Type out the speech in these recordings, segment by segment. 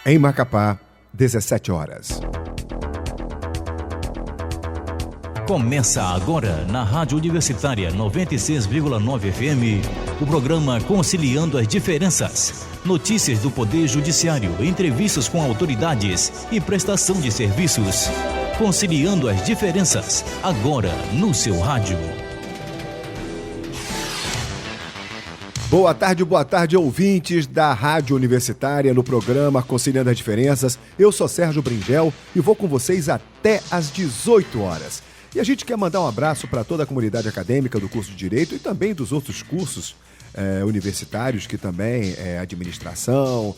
Em Macapá, 17 horas. Começa agora na Rádio Universitária 96,9 FM, o programa Conciliando as Diferenças. Notícias do Poder Judiciário, entrevistas com autoridades e prestação de serviços. Conciliando as Diferenças, agora no seu rádio. Boa tarde, ouvintes da Rádio Universitária, no programa Conciliando as Diferenças. Eu sou Sérgio Bringel e vou com vocês até às 18 horas. E a gente quer mandar um abraço para toda a comunidade acadêmica do curso de Direito e também dos outros cursos universitários, que também é administração,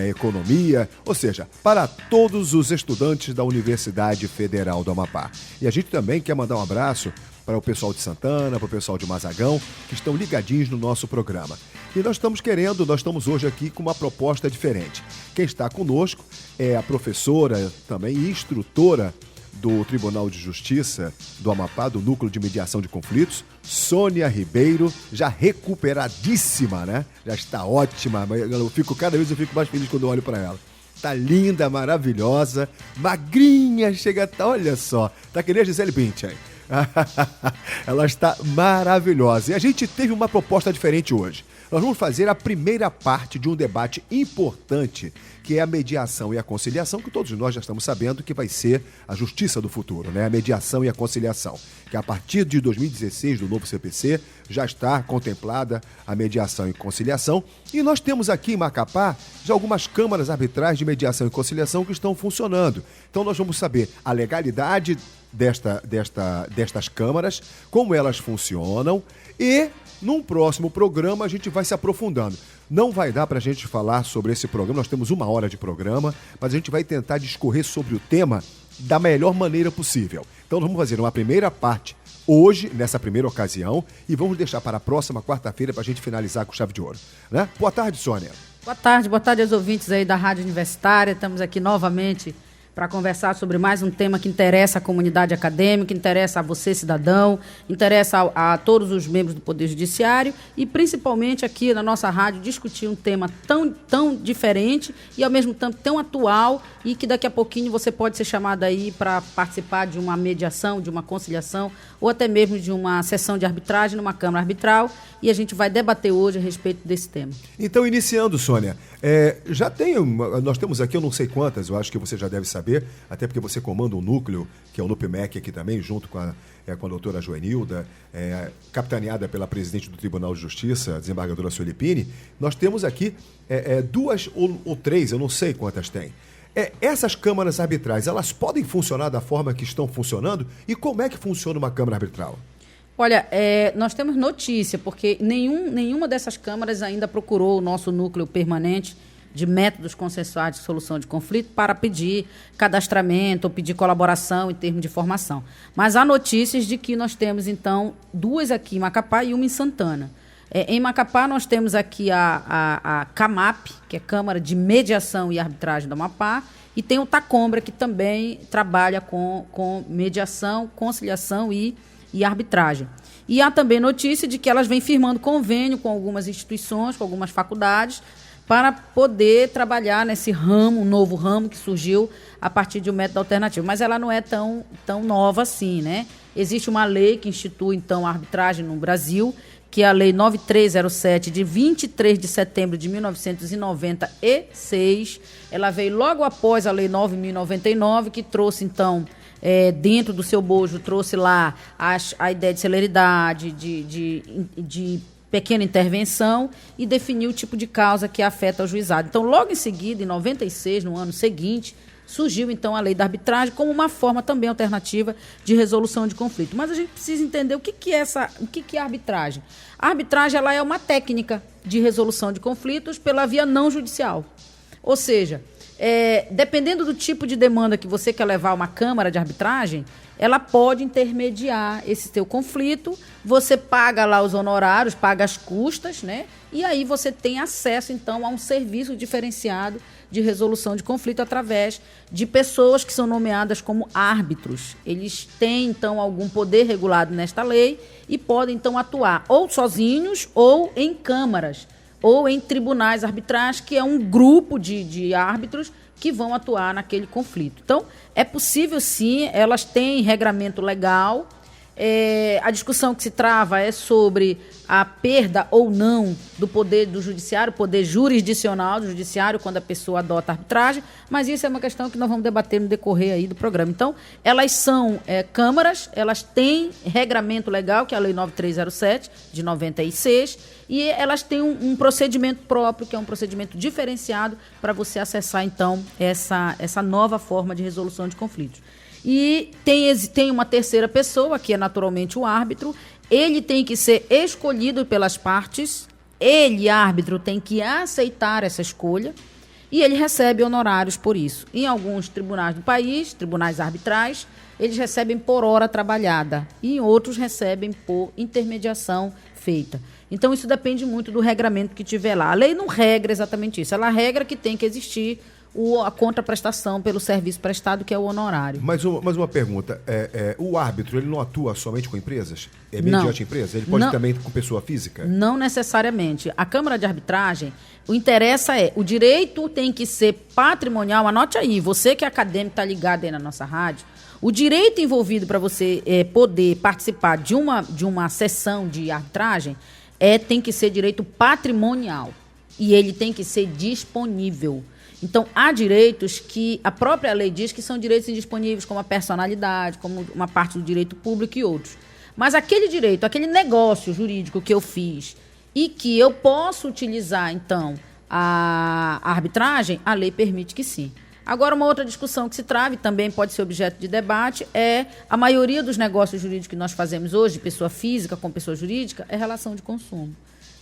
economia, ou seja, para todos os estudantes da Universidade Federal do Amapá. E a gente também quer mandar um abraço para o pessoal de Santana, para o pessoal de Mazagão, que estão ligadinhos no nosso programa. E nós estamos hoje aqui com uma proposta diferente. Quem está conosco é a professora, também instrutora do Tribunal de Justiça do Amapá, do Núcleo de Mediação de Conflitos, Sônia Ribeiro, já recuperadíssima, né? Já está ótima, cada vez eu fico mais feliz quando eu olho para ela. Tá linda, maravilhosa, magrinha, olha só, tá que nem a Gisele Bündchen. Ela está maravilhosa. E a gente teve uma proposta diferente hoje. Nós vamos fazer a primeira parte de um debate importante, que é a mediação e a conciliação, que todos nós já estamos sabendo que vai ser a justiça do futuro, né? A mediação e a conciliação, que a partir de 2016, do novo CPC, já está contemplada a mediação e conciliação. E nós temos aqui em Macapá já algumas câmaras arbitrais de mediação e conciliação que estão funcionando. Então nós vamos saber a legalidade destas câmaras, como elas funcionam, e num próximo programa a gente vai se aprofundando. Não vai dar para a gente falar sobre esse programa, nós temos 1 hora de programa, mas a gente vai tentar discorrer sobre o tema da melhor maneira possível. Então nós vamos fazer uma primeira parte hoje, nessa primeira ocasião, e vamos deixar para a próxima quarta-feira para a gente finalizar com chave de ouro, né? Boa tarde, Sônia. Boa tarde aos ouvintes aí da Rádio Universitária. Estamos aqui novamente para conversar sobre mais um tema que interessa a comunidade acadêmica, interessa a você, cidadão, interessa a todos os membros do Poder Judiciário e, principalmente, aqui na nossa rádio, discutir um tema tão diferente e, ao mesmo tempo, tão atual e que daqui a pouquinho você pode ser chamado aí para participar de uma mediação, de uma conciliação ou até mesmo de uma sessão de arbitragem numa Câmara Arbitral, e a gente vai debater hoje a respeito desse tema. Então, iniciando, Sônia, nós temos aqui, eu não sei quantas, eu acho que você já deve saber, até porque você comanda um núcleo, que é o NUPMEC aqui também, junto com a doutora Joenilda, capitaneada pela presidente do Tribunal de Justiça, a desembargadora Sueli Pini. Nós temos aqui 2 ou 3, eu não sei quantas tem. Essas câmaras arbitrais, elas podem funcionar da forma que estão funcionando? E como é que funciona uma câmara arbitral? Olha, nós temos notícia, porque nenhuma dessas câmaras ainda procurou o nosso núcleo permanente de métodos consensuais de solução de conflito para pedir cadastramento ou pedir colaboração em termos de formação. Mas há notícias de que nós temos, então, 2 aqui em Macapá e 1 em Santana. Em Macapá, nós temos aqui a CAMAP, que é Câmara de Mediação e Arbitragem do Amapá, e tem o TACOMBRA, que também trabalha com mediação, conciliação e arbitragem. E há também notícia de que elas vêm firmando convênio com algumas instituições, com algumas faculdades, para poder trabalhar nesse ramo, um novo ramo que surgiu a partir de um método alternativo. Mas ela não é tão nova assim, né? Existe uma lei que institui, então, a arbitragem no Brasil, que é a Lei 9307, de 23 de setembro de 1996. Ela veio logo após a Lei 9.099, que trouxe, então, dentro do seu bojo, trouxe lá a ideia de celeridade, de pequena intervenção e definiu o tipo de causa que afeta o juizado. Então, logo em seguida, em 96, no ano seguinte, surgiu, então, a lei da arbitragem como uma forma também alternativa de resolução de conflito. Mas a gente precisa entender o que é a arbitragem. A arbitragem, ela é uma técnica de resolução de conflitos pela via não judicial. Ou seja, dependendo do tipo de demanda que você quer levar a uma câmara de arbitragem, ela pode intermediar esse teu conflito, você paga lá os honorários, paga as custas, né? E aí você tem acesso, então, a um serviço diferenciado de resolução de conflito através de pessoas que são nomeadas como árbitros. Eles têm, então, algum poder regulado nesta lei e podem, então, atuar ou sozinhos ou em câmaras. ou em tribunais arbitrais, que é um grupo de árbitros que vão atuar naquele conflito. Então, é possível sim, elas têm regramento legal. A discussão que se trava é sobre a perda ou não do poder do judiciário, poder jurisdicional do judiciário, quando a pessoa adota a arbitragem, mas isso é uma questão que nós vamos debater no decorrer aí do programa. Então, elas são câmaras, elas têm regramento legal, que é a Lei 9307, de 96, e elas têm um procedimento próprio, que é um procedimento diferenciado para você acessar, então, essa nova forma de resolução de conflitos. E tem uma terceira pessoa, que é naturalmente o árbitro. Ele tem que ser escolhido pelas partes. Ele, árbitro, tem que aceitar essa escolha. E ele recebe honorários por isso. Em alguns tribunais do país, tribunais arbitrais, eles recebem por hora trabalhada. E em outros recebem por intermediação feita. Então, isso depende muito do regramento que tiver lá. A lei não regra exatamente isso. Ela regra que tem que existir a contraprestação pelo serviço prestado, que é o honorário. Mas uma pergunta, o árbitro, ele não atua somente com empresas? Mediante empresas? Ele pode também com pessoa física? Não necessariamente. A Câmara de Arbitragem, o interesse o direito tem que ser patrimonial. Anote aí, você que é acadêmico, está ligado aí na nossa rádio, o direito envolvido para você poder participar de uma sessão de arbitragem tem que ser direito patrimonial. E ele tem que ser disponível. Então, há direitos que a própria lei diz que são direitos indisponíveis, como a personalidade, como uma parte do direito público e outros. Mas aquele direito, aquele negócio jurídico que eu fiz e que eu posso utilizar, então, a arbitragem, a lei permite que sim. Agora, uma outra discussão que se trava e também pode ser objeto de debate é a maioria dos negócios jurídicos que nós fazemos hoje, pessoa física com pessoa jurídica, é relação de consumo.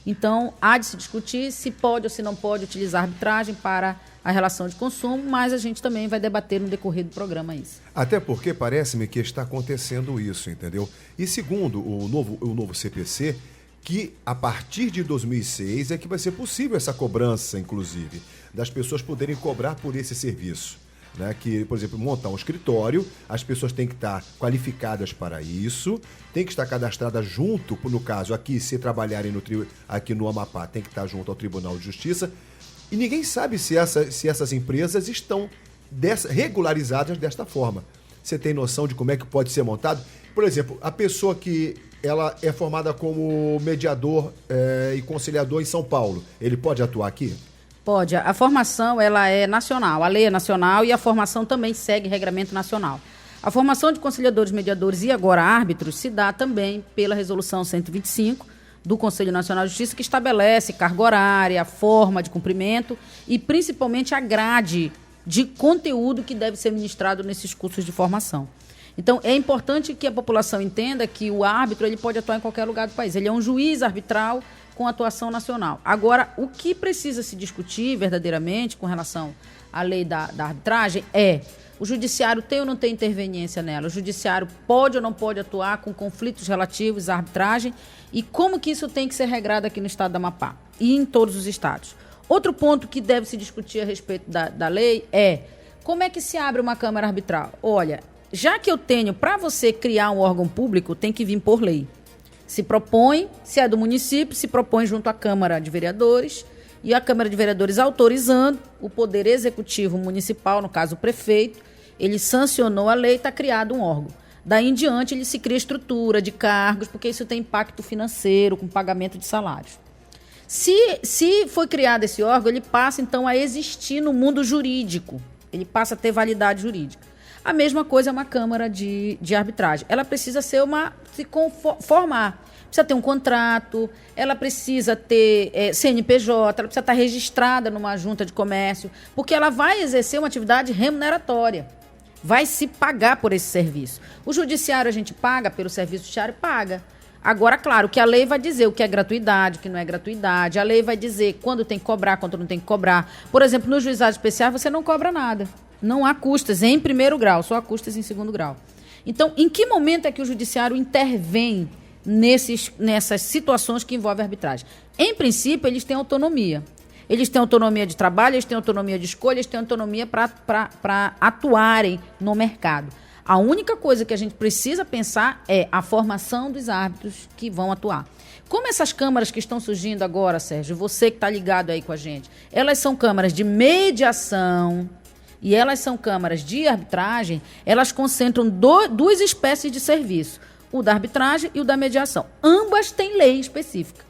Então, há de se discutir se pode ou se não pode utilizar a arbitragem para a relação de consumo, mas a gente também vai debater no decorrer do programa isso. Até porque parece-me que está acontecendo isso, entendeu? E segundo o novo CPC, que a partir de 2006 é que vai ser possível essa cobrança, inclusive, das pessoas poderem cobrar por esse serviço. Né, que, por exemplo, montar um escritório, as pessoas têm que estar qualificadas para isso, têm que estar cadastradas junto, no caso, aqui, se trabalharem aqui no Amapá, tem que estar junto ao Tribunal de Justiça, e ninguém sabe se essas empresas estão regularizadas desta forma. Você tem noção de como é que pode ser montado? Por exemplo, a pessoa que ela é formada como mediador e conciliador em São Paulo, ele pode atuar aqui? Pode. A formação ela é nacional, a lei é nacional e a formação também segue regramento nacional. A formação de conciliadores, mediadores e agora árbitros se dá também pela Resolução 125 do Conselho Nacional de Justiça, que estabelece carga horária, forma de cumprimento e principalmente a grade de conteúdo que deve ser ministrado nesses cursos de formação. Então, é importante que a população entenda que o árbitro ele pode atuar em qualquer lugar do país. Ele é um juiz arbitral com atuação nacional. Agora, o que precisa se discutir verdadeiramente com relação à lei da arbitragem o judiciário tem ou não tem interveniência nela? O judiciário pode ou não pode atuar com conflitos relativos à arbitragem? E como que isso tem que ser regrado aqui no estado do Amapá e em todos os estados? Outro ponto que deve se discutir a respeito da lei como é que se abre uma Câmara Arbitral? Olha, já que eu tenho, para você criar um órgão público, tem que vir por lei. Se propõe, se é do município, se propõe junto à Câmara de Vereadores e a Câmara de Vereadores autorizando o Poder Executivo Municipal, no caso o prefeito, ele sancionou a lei e está criado um órgão. Daí em diante ele se cria estrutura de cargos, porque isso tem impacto financeiro com pagamento de salários. Se foi criado esse órgão, ele passa então a existir no mundo jurídico, ele passa a ter validade jurídica. A mesma coisa é uma Câmara de Arbitragem. Ela precisa se conformar. Precisa ter um contrato, ela precisa ter CNPJ, ela precisa estar registrada numa junta de comércio, porque ela vai exercer uma atividade remuneratória. Vai se pagar por esse serviço. O judiciário a gente paga, pelo serviço judiciário paga. Agora, claro, que a lei vai dizer o que é gratuidade, o que não é gratuidade. A lei vai dizer quando tem que cobrar, quando não tem que cobrar. Por exemplo, no juizado especial você não cobra nada. Não há custas em primeiro grau, só há custas em segundo grau. Então, em que momento é que o judiciário intervém nessas situações que envolvem arbitragem? Em princípio, eles têm autonomia. Eles têm autonomia de trabalho, eles têm autonomia de escolha, eles têm autonomia para atuarem no mercado. A única coisa que a gente precisa pensar é a formação dos árbitros que vão atuar. Como essas câmaras que estão surgindo agora, Sérgio, você que está ligado aí com a gente, elas são câmaras de mediação e elas são câmaras de arbitragem, elas concentram duas espécies de serviço, o da arbitragem e o da mediação. Ambas têm lei específica.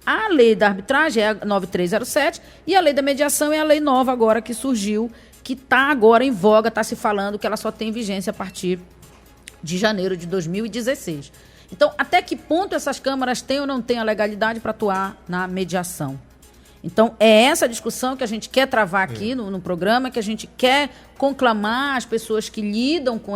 A lei da arbitragem é a 9307 e a lei da mediação é a lei nova agora que surgiu, que está agora em voga, está se falando que ela só tem vigência a partir de janeiro de 2016. Então, até que ponto essas câmaras têm ou não têm a legalidade para atuar na mediação? Então, é essa discussão que a gente quer travar aqui no programa, que a gente quer conclamar as pessoas que lidam com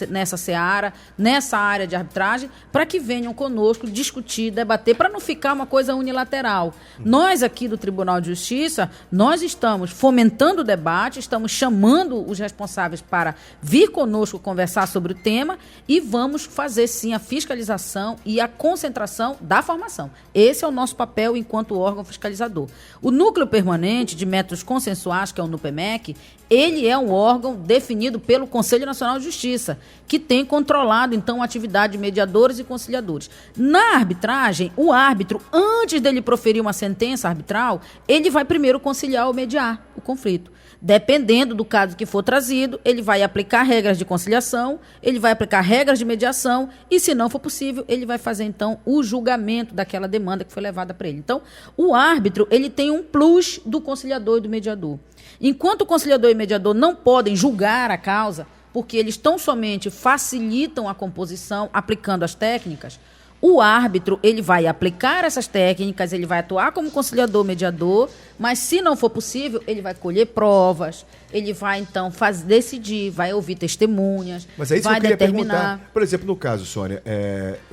nessa seara, nessa área de arbitragem, para que venham conosco discutir, debater, para não ficar uma coisa unilateral. Nós aqui do Tribunal de Justiça, nós estamos fomentando o debate, estamos chamando os responsáveis para vir conosco conversar sobre o tema e vamos fazer, sim, a fiscalização e a concentração da formação. Esse é o nosso papel enquanto órgão fiscalizador. O Núcleo Permanente de Métodos Consensuais, que é o NUPEMEC, ele é um órgão definido pelo Conselho Nacional de Justiça, que tem controlado, então, a atividade de mediadores e conciliadores. Na arbitragem, o árbitro, antes dele proferir uma sentença arbitral, ele vai primeiro conciliar ou mediar o conflito. Dependendo do caso que for trazido, ele vai aplicar regras de conciliação, ele vai aplicar regras de mediação e, se não for possível, ele vai fazer, então, o julgamento daquela demanda que foi levada para ele. Então, o árbitro, ele tem um plus do conciliador e do mediador. Enquanto o conciliador e o mediador não podem julgar a causa, porque eles tão somente facilitam a composição aplicando as técnicas, o árbitro, ele vai aplicar essas técnicas, ele vai atuar como conciliador, mediador, mas se não for possível, ele vai colher provas, ele vai, então, decidir, vai ouvir testemunhas, mas é isso vai que eu queria determinar. Perguntar. Por exemplo, no caso, Sônia,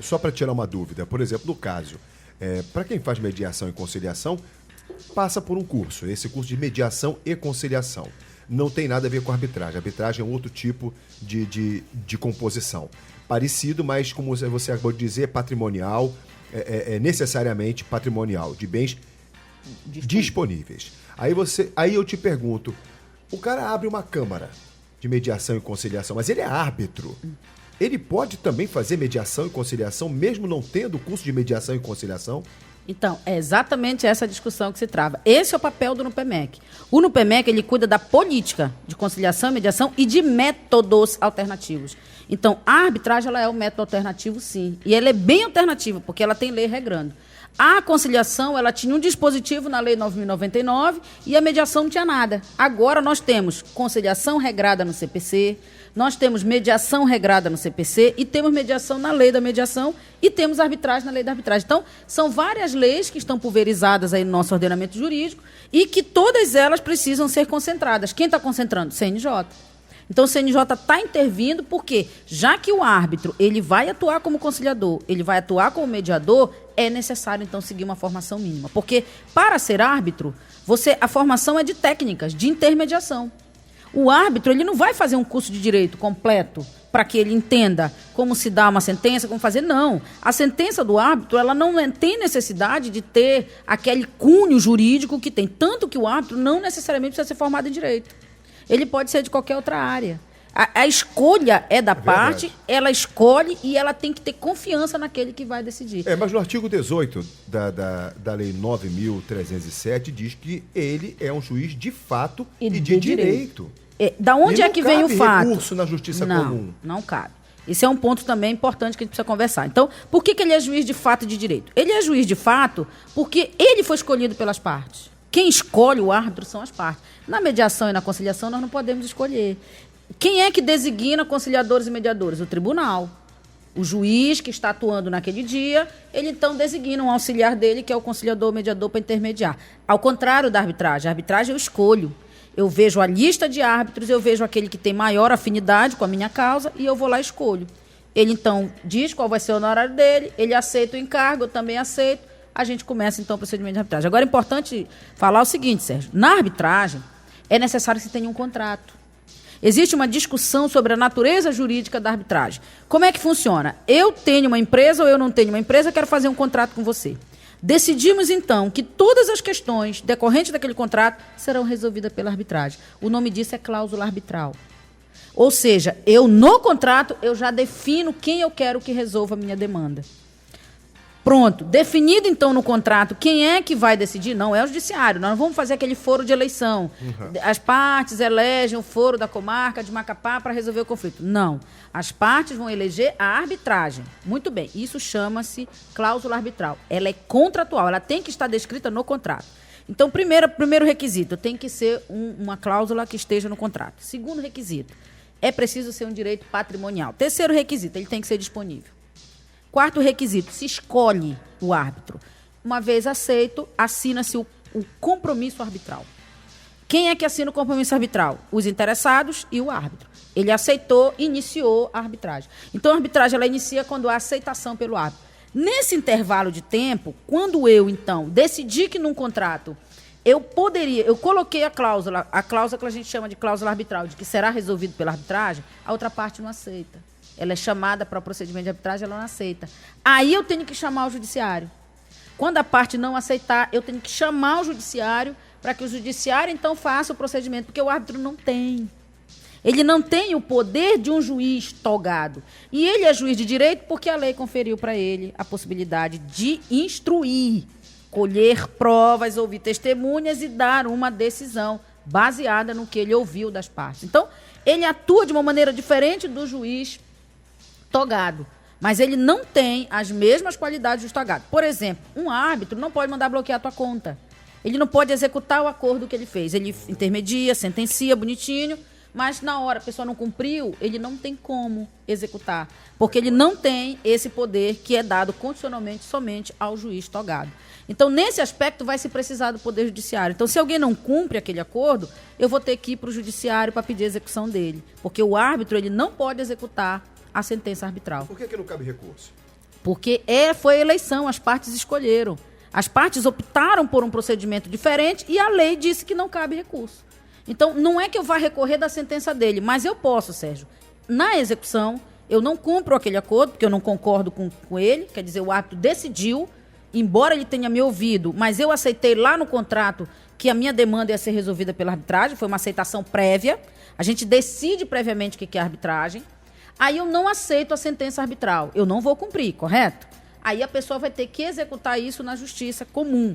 só para tirar uma dúvida, por exemplo, no caso, para quem faz mediação e conciliação, passa por um curso, esse curso de mediação e conciliação. Não tem nada a ver com arbitragem. A arbitragem é um outro tipo de composição. Parecido, mas como você acabou de dizer, patrimonial, necessariamente patrimonial, de bens disponíveis. Aí eu te pergunto, o cara abre uma câmara de mediação e conciliação, mas ele é árbitro. Ele pode também fazer mediação e conciliação, mesmo não tendo curso de mediação e conciliação? Então, é exatamente essa discussão que se trava. Esse é o papel do NUPEMEC. O NUPEMEC, ele cuida da política de conciliação, mediação e de métodos alternativos. Então, a arbitragem, ela é um método alternativo, sim. E ela é bem alternativa, porque ela tem lei regrando. A conciliação, ela tinha um dispositivo na Lei 9.099 e a mediação não tinha nada. Agora nós temos conciliação regrada no CPC, nós temos mediação regrada no CPC e temos mediação na Lei da Mediação e temos arbitragem na Lei da Arbitragem. Então, são várias leis que estão pulverizadas aí no nosso ordenamento jurídico e que todas elas precisam ser concentradas. Quem está concentrando? CNJ. Então, o CNJ está intervindo porque, já que o árbitro ele vai atuar como conciliador, ele vai atuar como mediador, é necessário, então, seguir uma formação mínima. Porque, para ser árbitro, a formação é de técnicas, de intermediação. O árbitro ele não vai fazer um curso de direito completo para que ele entenda como se dá uma sentença, como fazer. Não. A sentença do árbitro ela não tem necessidade de ter aquele cunho jurídico que tem. Tanto que o árbitro não necessariamente precisa ser formado em direito. Ele pode ser de qualquer outra área. A escolha é da parte, ela escolhe e ela tem que ter confiança naquele que vai decidir. Mas no artigo 18 da Lei 9.307 diz que ele é um juiz de fato e de direito. Da onde é que vem o fato? Não recurso na justiça comum. Não cabe. Esse é um ponto também importante que a gente precisa conversar. Então, por que ele é juiz de fato e de direito? Ele é juiz de fato porque ele foi escolhido pelas partes. Quem escolhe o árbitro são as partes. Na mediação e na conciliação, nós não podemos escolher. Quem é que designa conciliadores e mediadores? O tribunal. O juiz que está atuando naquele dia, ele então designa um auxiliar dele, que é o conciliador ou mediador, para intermediar. Ao contrário da arbitragem. A arbitragem eu escolho. Eu vejo a lista de árbitros, eu vejo aquele que tem maior afinidade com a minha causa e eu vou lá e escolho. Ele então diz qual vai ser o honorário dele, ele aceita o encargo, eu também aceito. A gente começa então o procedimento de arbitragem. Agora é importante falar o seguinte, Sérgio. Na arbitragem, é necessário que se tenha um contrato. Existe uma discussão sobre a natureza jurídica da arbitragem. Como é que funciona? Eu tenho uma empresa ou eu não tenho uma empresa, quero fazer um contrato com você. Decidimos, então, que todas as questões decorrentes daquele contrato serão resolvidas pela arbitragem. O nome disso é cláusula arbitral. Ou seja, no contrato, eu já defino quem eu quero que resolva a minha demanda. Pronto. Definido, então, no contrato, quem é que vai decidir? Não é o judiciário. Nós não vamos fazer aquele foro de eleição. As partes elegem o foro da comarca de Macapá para resolver o conflito. Não. As partes vão eleger a arbitragem. Muito bem. Isso chama-se cláusula arbitral. Ela é contratual. Ela tem que estar descrita no contrato. Então, primeiro requisito, tem que ser uma cláusula que esteja no contrato. Segundo requisito, é preciso ser um direito patrimonial. Terceiro requisito, ele tem que ser disponível. Quarto requisito, se escolhe o árbitro. Uma vez aceito, assina-se o compromisso arbitral. Quem é que assina o compromisso arbitral? Os interessados e o árbitro. Ele aceitou, iniciou a arbitragem. Então, a arbitragem ela inicia quando há aceitação pelo árbitro. Nesse intervalo de tempo, quando eu, então, decidi que num contrato eu coloquei a cláusula que a gente chama de cláusula arbitral, de que será resolvido pela arbitragem, a outra parte não aceita. Ela é chamada para o procedimento de arbitragem, ela não aceita. Aí eu tenho que chamar o judiciário. Quando a parte não aceitar, eu tenho que chamar o judiciário para que o judiciário, então, faça o procedimento, porque o árbitro não tem. Ele não tem o poder de um juiz togado. E ele é juiz de direito porque a lei conferiu para ele a possibilidade de instruir, colher provas, ouvir testemunhas e dar uma decisão baseada no que ele ouviu das partes. Então, ele atua de uma maneira diferente do juiz togado, mas ele não tem as mesmas qualidades do togado. Por exemplo, um árbitro não pode mandar bloquear a tua conta. Ele não pode executar o acordo que ele fez. Ele intermedia, sentencia, bonitinho, mas na hora a pessoa não cumpriu, ele não tem como executar, porque ele não tem esse poder que é dado constitucionalmente somente ao juiz togado. Então, nesse aspecto, vai se precisar do Poder Judiciário. Então, se alguém não cumpre aquele acordo, eu vou ter que ir para o Judiciário para pedir a execução dele, porque o árbitro ele não pode executar a sentença arbitral. Por que não cabe recurso? Porque foi eleição, as partes escolheram. As partes optaram por um procedimento diferente e a lei disse que não cabe recurso. Então, não é que eu vá recorrer da sentença dele, mas eu posso, Sérgio. Na execução, eu não cumpro aquele acordo, porque eu não concordo com ele, quer dizer, o árbitro decidiu, embora ele tenha me ouvido, mas eu aceitei lá no contrato que a minha demanda ia ser resolvida pela arbitragem, foi uma aceitação prévia, a gente decide previamente o que é arbitragem, aí eu não aceito a sentença arbitral, eu não vou cumprir, correto? Aí a pessoa vai ter que executar isso na justiça comum,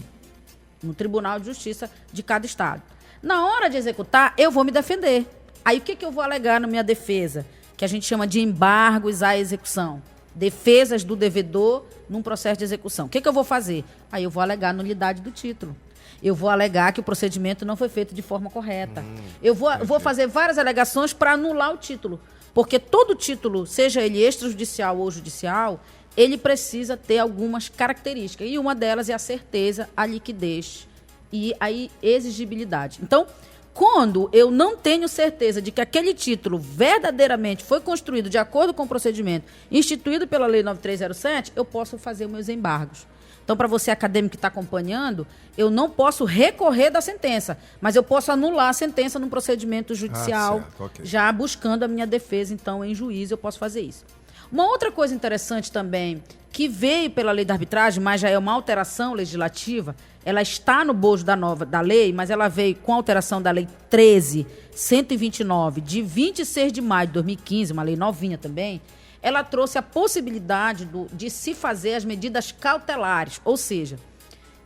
no Tribunal de Justiça de cada estado. Na hora de executar, eu vou me defender. Aí o que eu vou alegar na minha defesa? Que a gente chama de embargos à execução. Defesas do devedor num processo de execução. O que eu vou fazer? Aí eu vou alegar a nulidade do título. Eu vou alegar que o procedimento não foi feito de forma correta. Eu vou fazer várias alegações para anular o título. Porque todo título, seja ele extrajudicial ou judicial, ele precisa ter algumas características. E uma delas é a certeza, a liquidez e a exigibilidade. Então, quando eu não tenho certeza de que aquele título verdadeiramente foi construído de acordo com o procedimento instituído pela Lei 9307, eu posso fazer meus embargos. Então, para você acadêmico que está acompanhando, eu não posso recorrer da sentença, mas eu posso anular a sentença num procedimento judicial, okay, já buscando a minha defesa, então, em juízo, eu posso fazer isso. Uma outra coisa interessante também, que veio pela lei da arbitragem, mas já é uma alteração legislativa, ela está no bojo da lei, mas ela veio com a alteração da lei 13.129, de 26 de maio de 2015, uma lei novinha também, ela trouxe a possibilidade de se fazer as medidas cautelares, ou seja,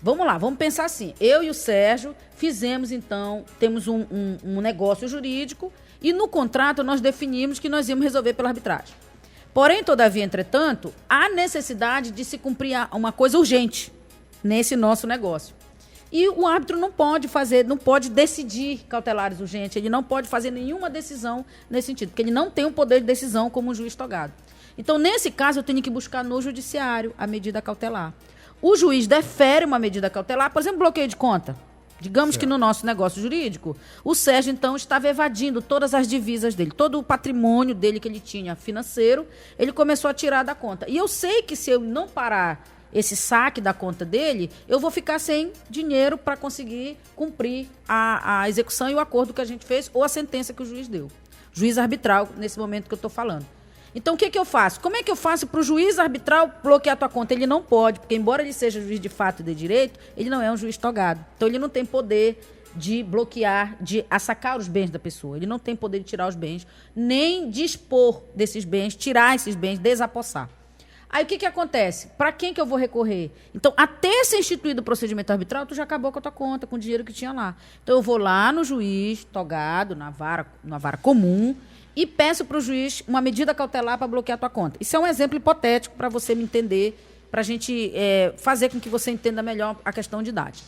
vamos lá, vamos pensar assim, eu e o Sérgio fizemos então, temos um negócio jurídico e no contrato nós definimos que nós íamos resolver pela arbitragem. Porém, todavia, entretanto, há necessidade de se cumprir uma coisa urgente nesse nosso negócio. E o árbitro não pode decidir cautelares urgentes, ele não pode fazer nenhuma decisão nesse sentido, porque ele não tem o poder de decisão como um juiz togado. Então, nesse caso, eu tenho que buscar no judiciário a medida cautelar. O juiz defere uma medida cautelar, por exemplo, bloqueio de conta. Digamos que no nosso negócio jurídico, o Sérgio, então, estava evadindo todas as divisas dele, todo o patrimônio dele que ele tinha financeiro, ele começou a tirar da conta. E eu sei que se eu não parar esse saque da conta dele, eu vou ficar sem dinheiro para conseguir cumprir a execução e o acordo que a gente fez ou a sentença que o juiz deu. Juiz arbitral, nesse momento que eu estou falando. Então, o que eu faço? Como é que eu faço para o juiz arbitral bloquear a tua conta? Ele não pode, porque embora ele seja juiz de fato e de direito, ele não é um juiz togado. Então, ele não tem poder de bloquear, de assacar os bens da pessoa. Ele não tem poder de tirar os bens, nem dispor desses bens, tirar esses bens, desapossar. Aí o que acontece? Para quem que eu vou recorrer? Então, até ser instituído o procedimento arbitral, tu já acabou com a tua conta, com o dinheiro que tinha lá. Então, eu vou lá no juiz, togado, na vara comum, e peço para o juiz uma medida cautelar para bloquear a tua conta. Isso é um exemplo hipotético para você me entender, para a gente fazer com que você entenda melhor a questão de idade.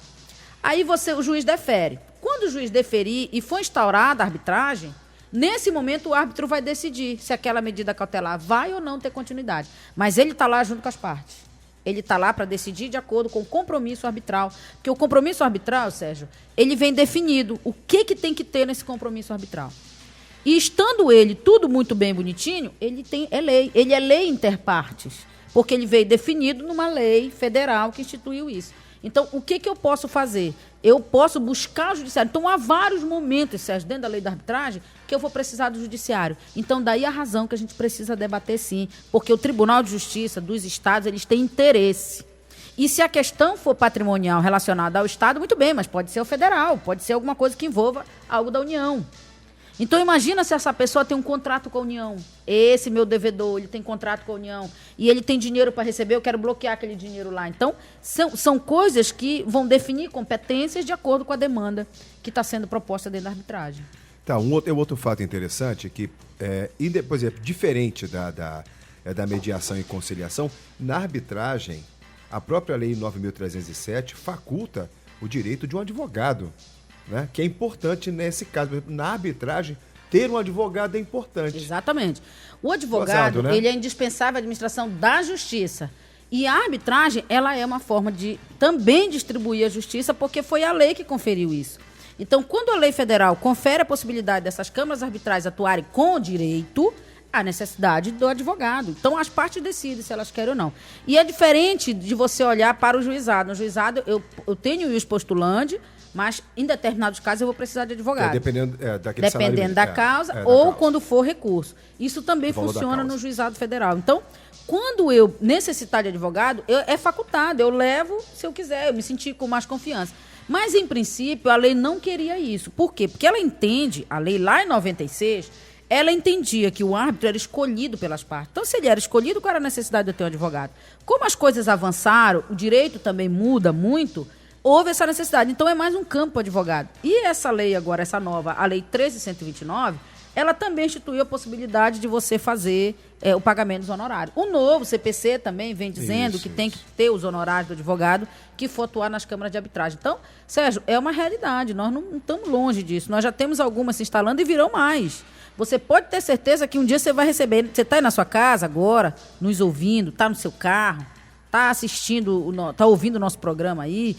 Aí o juiz defere. Quando o juiz deferir e for instaurada a arbitragem, nesse momento o árbitro vai decidir se aquela medida cautelar vai ou não ter continuidade. Mas ele está lá junto com as partes. Ele está lá para decidir de acordo com o compromisso arbitral. Porque o compromisso arbitral, Sérgio, ele vem definido. O que tem que ter nesse compromisso arbitral? E estando ele tudo muito bem bonitinho, ele é lei. Ele é lei interpartes. Porque ele veio definido numa lei federal que instituiu isso. Então, o que eu posso fazer? Eu posso buscar o judiciário. Então, há vários momentos, Sérgio, dentro da lei da arbitragem, que eu vou precisar do judiciário. Então, daí a razão que a gente precisa debater, sim. Porque o Tribunal de Justiça dos Estados, eles têm interesse. E se a questão for patrimonial relacionada ao Estado, muito bem, mas pode ser o federal, pode ser alguma coisa que envolva algo da União. Então, imagina se essa pessoa tem um contrato com a União. Esse meu devedor, ele tem contrato com a União e ele tem dinheiro para receber, eu quero bloquear aquele dinheiro lá. Então, são coisas que vão definir competências de acordo com a demanda que está sendo proposta dentro da arbitragem. Tá, outro fato interessante é que, por exemplo, diferente da mediação e conciliação, na arbitragem, a própria Lei 9.307 faculta o direito de um advogado. Né? Que é importante nesse caso. Na arbitragem, ter um advogado é importante. Exatamente. O advogado, né? Ele é indispensável à administração da justiça. E a arbitragem, ela é uma forma de também distribuir a justiça, porque foi a lei que conferiu isso. Então, quando a lei federal confere a possibilidade dessas câmaras arbitrais atuarem com o direito, há necessidade do advogado. Então, as partes decidem se elas querem ou não. E é diferente de você olhar para o juizado. No juizado, eu tenho o ius postulandi, mas em determinados casos eu vou precisar de advogado. Dependendo da causa ou quando for recurso. Isso também funciona no juizado federal. Então, quando eu necessitar de advogado, é facultado. Eu levo se eu quiser, eu me sentir com mais confiança. Mas, em princípio, a lei não queria isso. Por quê? Porque ela entende, a lei lá em 96, ela entendia que o árbitro era escolhido pelas partes. Então, se ele era escolhido, qual era a necessidade de eu ter um advogado? Como as coisas avançaram, o direito também muda muito, houve essa necessidade. Então, é mais um campo advogado. E essa lei agora, essa nova, a Lei 13.129, ela também instituiu a possibilidade de você fazer o pagamento dos honorários. O novo CPC também vem dizendo que tem que ter os honorários do advogado que for atuar nas câmaras de arbitragem. Então, Sérgio, é uma realidade. Nós não estamos longe disso. Nós já temos algumas se instalando e virão mais. Você pode ter certeza que um dia você vai receber. Você está aí na sua casa agora, nos ouvindo, está no seu carro, está assistindo, está ouvindo o nosso programa aí,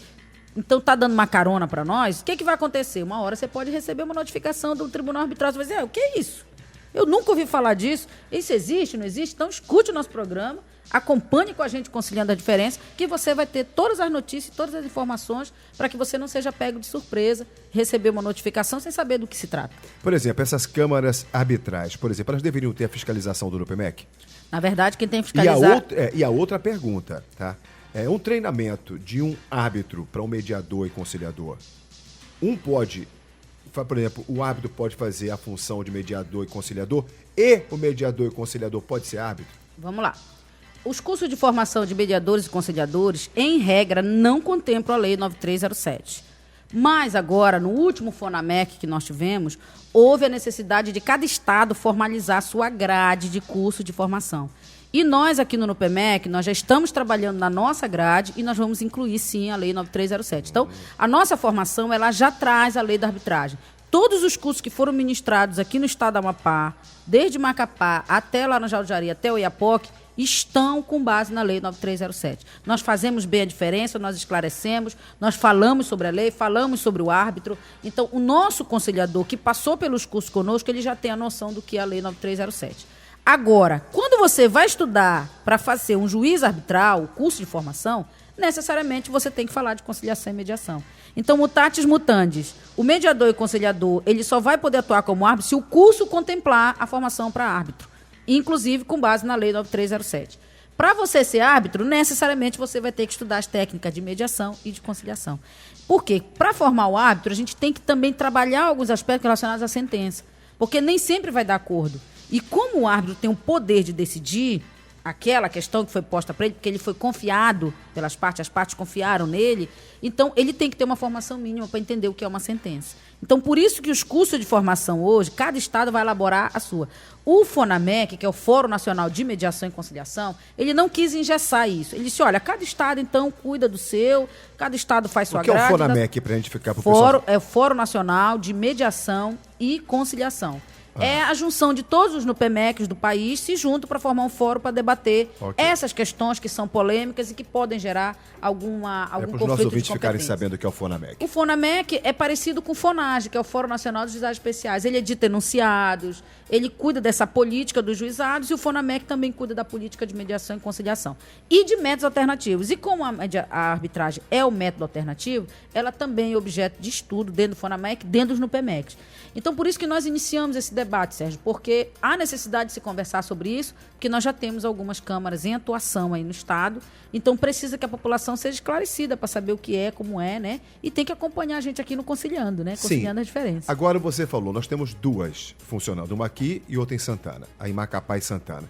então está dando uma carona para nós. O que vai acontecer? Uma hora você pode receber uma notificação do Tribunal Arbitral. Você vai dizer, o que é isso? Eu nunca ouvi falar disso. Isso existe, não existe? Então escute o nosso programa, acompanhe com a gente Conciliando a Diferença, que você vai ter todas as notícias, todas as informações, para que você não seja pego de surpresa, receber uma notificação sem saber do que se trata. Por exemplo, essas câmaras arbitrais, por exemplo, elas deveriam ter a fiscalização do NUPEMEC? Na verdade, quem tem que fiscalizar... E a outra pergunta, tá? É um treinamento de um árbitro para um mediador e conciliador. Por exemplo, o árbitro pode fazer a função de mediador e conciliador e o mediador e conciliador pode ser árbitro? Vamos lá. Os cursos de formação de mediadores e conciliadores, em regra, não contemplam a Lei 9307. Mas agora, no último FONAMEC que nós tivemos, houve a necessidade de cada estado formalizar sua grade de curso de formação. E nós aqui no NUPEMEC, nós já estamos trabalhando na nossa grade e nós vamos incluir, sim, a Lei 9307. Então, a nossa formação, ela já traz a Lei da Arbitragem. Todos os cursos que foram ministrados aqui no estado do Amapá, desde Macapá até lá na Jaudjari, até o Iapoque, estão com base na Lei 9307. Nós fazemos bem a diferença, nós esclarecemos, nós falamos sobre a lei, falamos sobre o árbitro. Então, o nosso conciliador que passou pelos cursos conosco, ele já tem a noção do que é a Lei 9307. Agora, quando você vai estudar para fazer um juiz arbitral, o curso de formação, necessariamente você tem que falar de conciliação e mediação. Então, mutatis mutandis, o mediador e o conciliador, ele só vai poder atuar como árbitro se o curso contemplar a formação para árbitro, inclusive com base na Lei 9307. Para você ser árbitro, necessariamente você vai ter que estudar as técnicas de mediação e de conciliação. Por quê? Para formar o árbitro, a gente tem que também trabalhar alguns aspectos relacionados à sentença, porque nem sempre vai dar acordo. E como o árbitro tem o poder de decidir, aquela questão que foi posta para ele, porque ele foi confiado pelas partes, as partes confiaram nele, então ele tem que ter uma formação mínima para entender o que é uma sentença. Então, por isso que os cursos de formação hoje, cada estado vai elaborar a sua. O FONAMEC, que é o Fórum Nacional de Mediação e Conciliação, ele não quis engessar isso. Ele disse, olha, cada estado, então, cuida do seu, cada estado faz sua grade. O que é o FONAMEC, para a gente ficar para o pessoal? É o Fórum Nacional de Mediação e Conciliação. É a junção de todos os NUPEMECs do país se juntam para formar um fórum para debater essas questões que são polêmicas e que podem gerar algum conflito de competência. Para os nossos ouvintes ficarem sabendo o que é o FONAMEC. O FONAMEC é parecido com o FONAGE, que é o Fórum Nacional dos Juizados Especiais. Ele edita enunciados, ele cuida dessa política dos juizados e o FONAMEC também cuida da política de mediação e conciliação. E de métodos alternativos. E como a arbitragem é o método alternativo, ela também é objeto de estudo dentro do FONAMEC, dentro dos NUPEMECs. Então, por isso que nós iniciamos esse debate, Sérgio, porque há necessidade de se conversar sobre isso, porque nós já temos algumas câmaras em atuação aí no Estado, então precisa que a população seja esclarecida para saber o que é, como é, né? E tem que acompanhar a gente aqui no Conciliando, né? Conciliando as diferenças. Agora você falou, nós temos duas funcionando, uma aqui e outra em Santana, a em Macapá e Santana.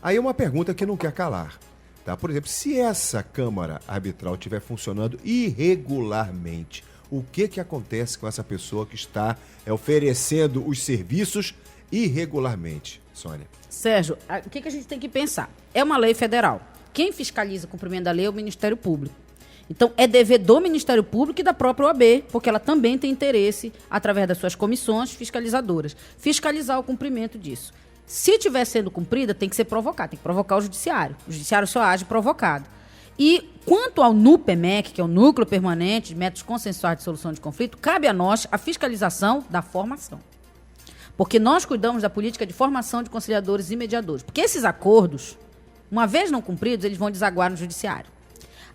Aí é uma pergunta que não quer calar, tá? Por exemplo, se essa Câmara Arbitral estiver funcionando irregularmente, o que acontece com essa pessoa que está oferecendo os serviços irregularmente, Sônia? Sérgio, o que a gente tem que pensar? É uma lei federal. Quem fiscaliza o cumprimento da lei é o Ministério Público. Então, é dever do Ministério Público e da própria OAB, porque ela também tem interesse, através das suas comissões fiscalizadoras, fiscalizar o cumprimento disso. Se estiver sendo cumprida, tem que ser provocado, tem que provocar o Judiciário. O Judiciário só age provocado. E quanto ao NUPEMEC, que é o Núcleo Permanente de Métodos Consensuais de Solução de Conflito, cabe a nós a fiscalização da formação. Porque nós cuidamos da política de formação de conciliadores e mediadores. Porque esses acordos, uma vez não cumpridos, eles vão desaguar no Judiciário.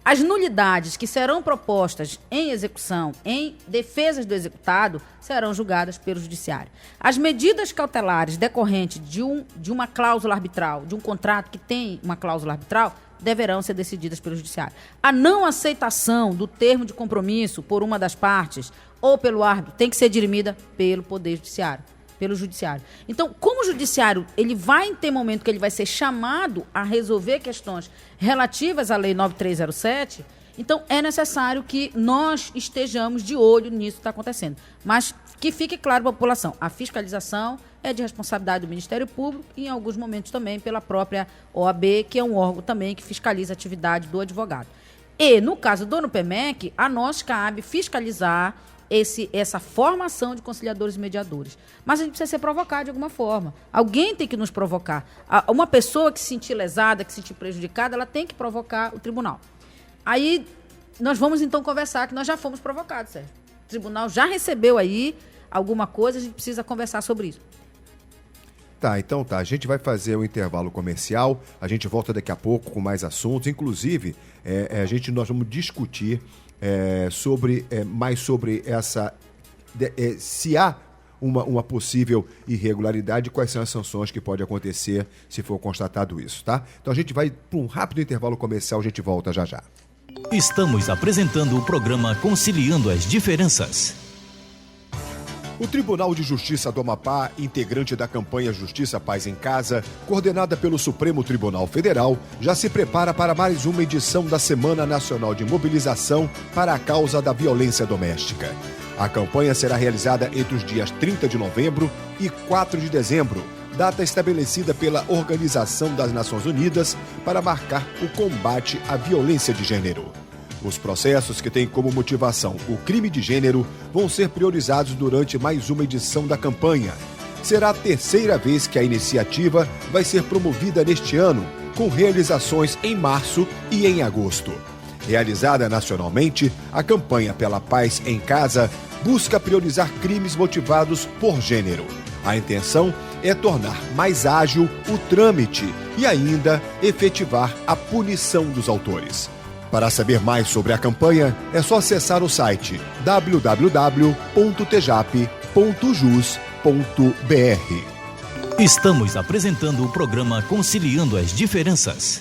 As nulidades que serão propostas em execução, em defesas do executado, serão julgadas pelo Judiciário. As medidas cautelares decorrentes de uma cláusula arbitral, de um contrato que tem uma cláusula arbitral, deverão ser decididas pelo Judiciário. A não aceitação do termo de compromisso por uma das partes ou pelo árbitro tem que ser dirimida pelo Poder Judiciário, pelo Judiciário. Então, como o Judiciário ele vai ter momento que ele vai ser chamado a resolver questões relativas à Lei 9307, então é necessário que nós estejamos de olho nisso que está acontecendo. Mas que fique claro para a população, a fiscalização é de responsabilidade do Ministério Público e, em alguns momentos, também pela própria OAB, que é um órgão também que fiscaliza a atividade do advogado. E, no caso do NUPEMEC, a nós cabe fiscalizar essa formação de conciliadores e mediadores. Mas a gente precisa ser provocado de alguma forma. Alguém tem que nos provocar. Uma pessoa que se sentir lesada, que se sentir prejudicada, ela tem que provocar o tribunal. Aí, nós vamos, então, conversar que nós já fomos provocados, Sérgio. O tribunal já recebeu aí alguma coisa, a gente precisa conversar sobre isso. Tá, então tá. A gente vai fazer um intervalo comercial, a gente volta daqui a pouco com mais assuntos. Inclusive, nós vamos discutir mais sobre essa... se há uma possível irregularidade, quais são as sanções que podem acontecer se for constatado isso, tá? Então a gente vai para um rápido intervalo comercial, a gente volta já já. Estamos apresentando o programa Conciliando as Diferenças. O Tribunal de Justiça do Amapá, integrante da campanha Justiça Paz em Casa, coordenada pelo Supremo Tribunal Federal, já se prepara para mais uma edição da Semana Nacional de Mobilização para a Causa da Violência Doméstica. A campanha será realizada entre os dias 30 de novembro e 4 de dezembro, data estabelecida pela Organização das Nações Unidas para marcar o combate à violência de gênero. Os processos que têm como motivação o crime de gênero vão ser priorizados durante mais uma edição da campanha. Será a terceira vez que a iniciativa vai ser promovida neste ano, com realizações em março e em agosto. Realizada nacionalmente, a campanha pela Paz em Casa busca priorizar crimes motivados por gênero. A intenção é tornar mais ágil o trâmite e ainda efetivar a punição dos autores. Para saber mais sobre a campanha, é só acessar o site www.tjap.jus.br. Estamos apresentando o programa Conciliando as Diferenças.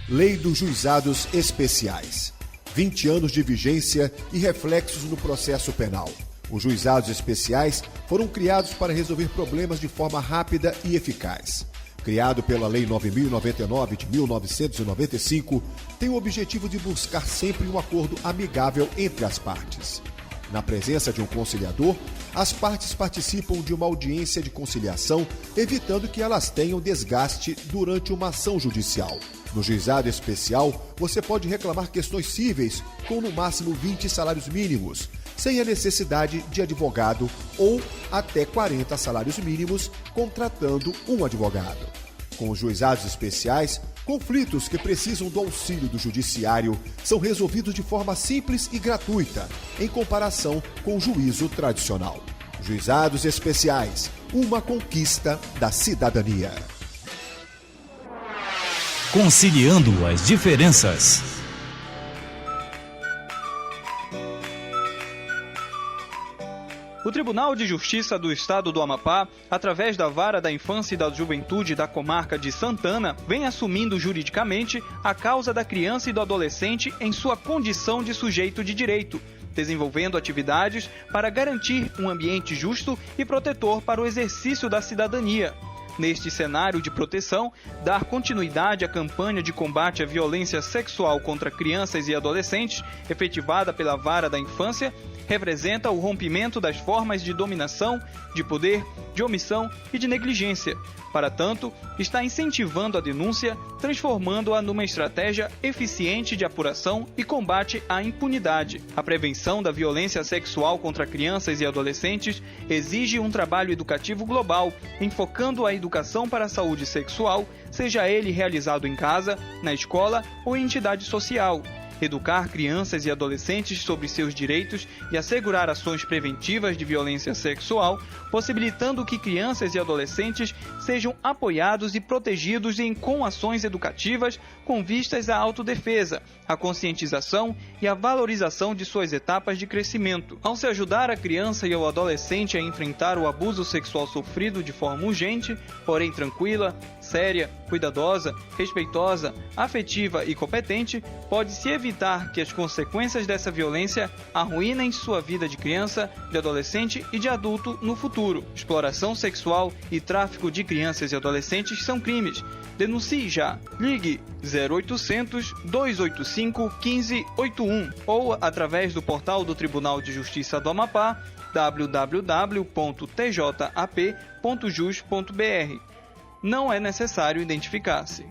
Lei dos Juizados Especiais. 20 anos de vigência e reflexos no processo penal. Os juizados especiais foram criados para resolver problemas de forma rápida e eficaz. Criado pela Lei 9.099 de 1995, tem o objetivo de buscar sempre um acordo amigável entre as partes. Na presença de um conciliador, as partes participam de uma audiência de conciliação, evitando que elas tenham desgaste durante uma ação judicial. No juizado especial, você pode reclamar questões cíveis com no máximo 20 salários mínimos, sem a necessidade de advogado, ou até 40 salários mínimos, contratando um advogado. Com os juizados especiais, conflitos que precisam do auxílio do judiciário são resolvidos de forma simples e gratuita, em comparação com o juízo tradicional. Juizados especiais, uma conquista da cidadania. Conciliando as diferenças. O Tribunal de Justiça do Estado do Amapá, através da Vara da Infância e da Juventude da comarca de Santana, vem assumindo juridicamente a causa da criança e do adolescente em sua condição de sujeito de direito, desenvolvendo atividades para garantir um ambiente justo e protetor para o exercício da cidadania. Neste cenário de proteção, dar continuidade à campanha de combate à violência sexual contra crianças e adolescentes, efetivada pela Vara da Infância, representa o rompimento das formas de dominação, de poder, de omissão e de negligência. Para tanto, está incentivando a denúncia, transformando-a numa estratégia eficiente de apuração e combate à impunidade. A prevenção da violência sexual contra crianças e adolescentes exige um trabalho educativo global, enfocando a educação para a saúde sexual, seja ele realizado em casa, na escola ou em entidade social. Educar crianças e adolescentes sobre seus direitos e assegurar ações preventivas de violência sexual, possibilitando que crianças e adolescentes sejam apoiados e protegidos com ações educativas com vistas à autodefesa, à conscientização e à valorização de suas etapas de crescimento. Ao se ajudar a criança e o adolescente a enfrentar o abuso sexual sofrido de forma urgente, porém tranquila, séria, cuidadosa, respeitosa, afetiva e competente, pode-se evitar que as consequências dessa violência arruinem sua vida de criança, de adolescente e de adulto no futuro. Exploração sexual e tráfico de crianças e adolescentes são crimes. Denuncie já. Ligue 0800 285 1581 ou através do portal do Tribunal de Justiça do Amapá, www.tjap.jus.br. Não é necessário identificar-se.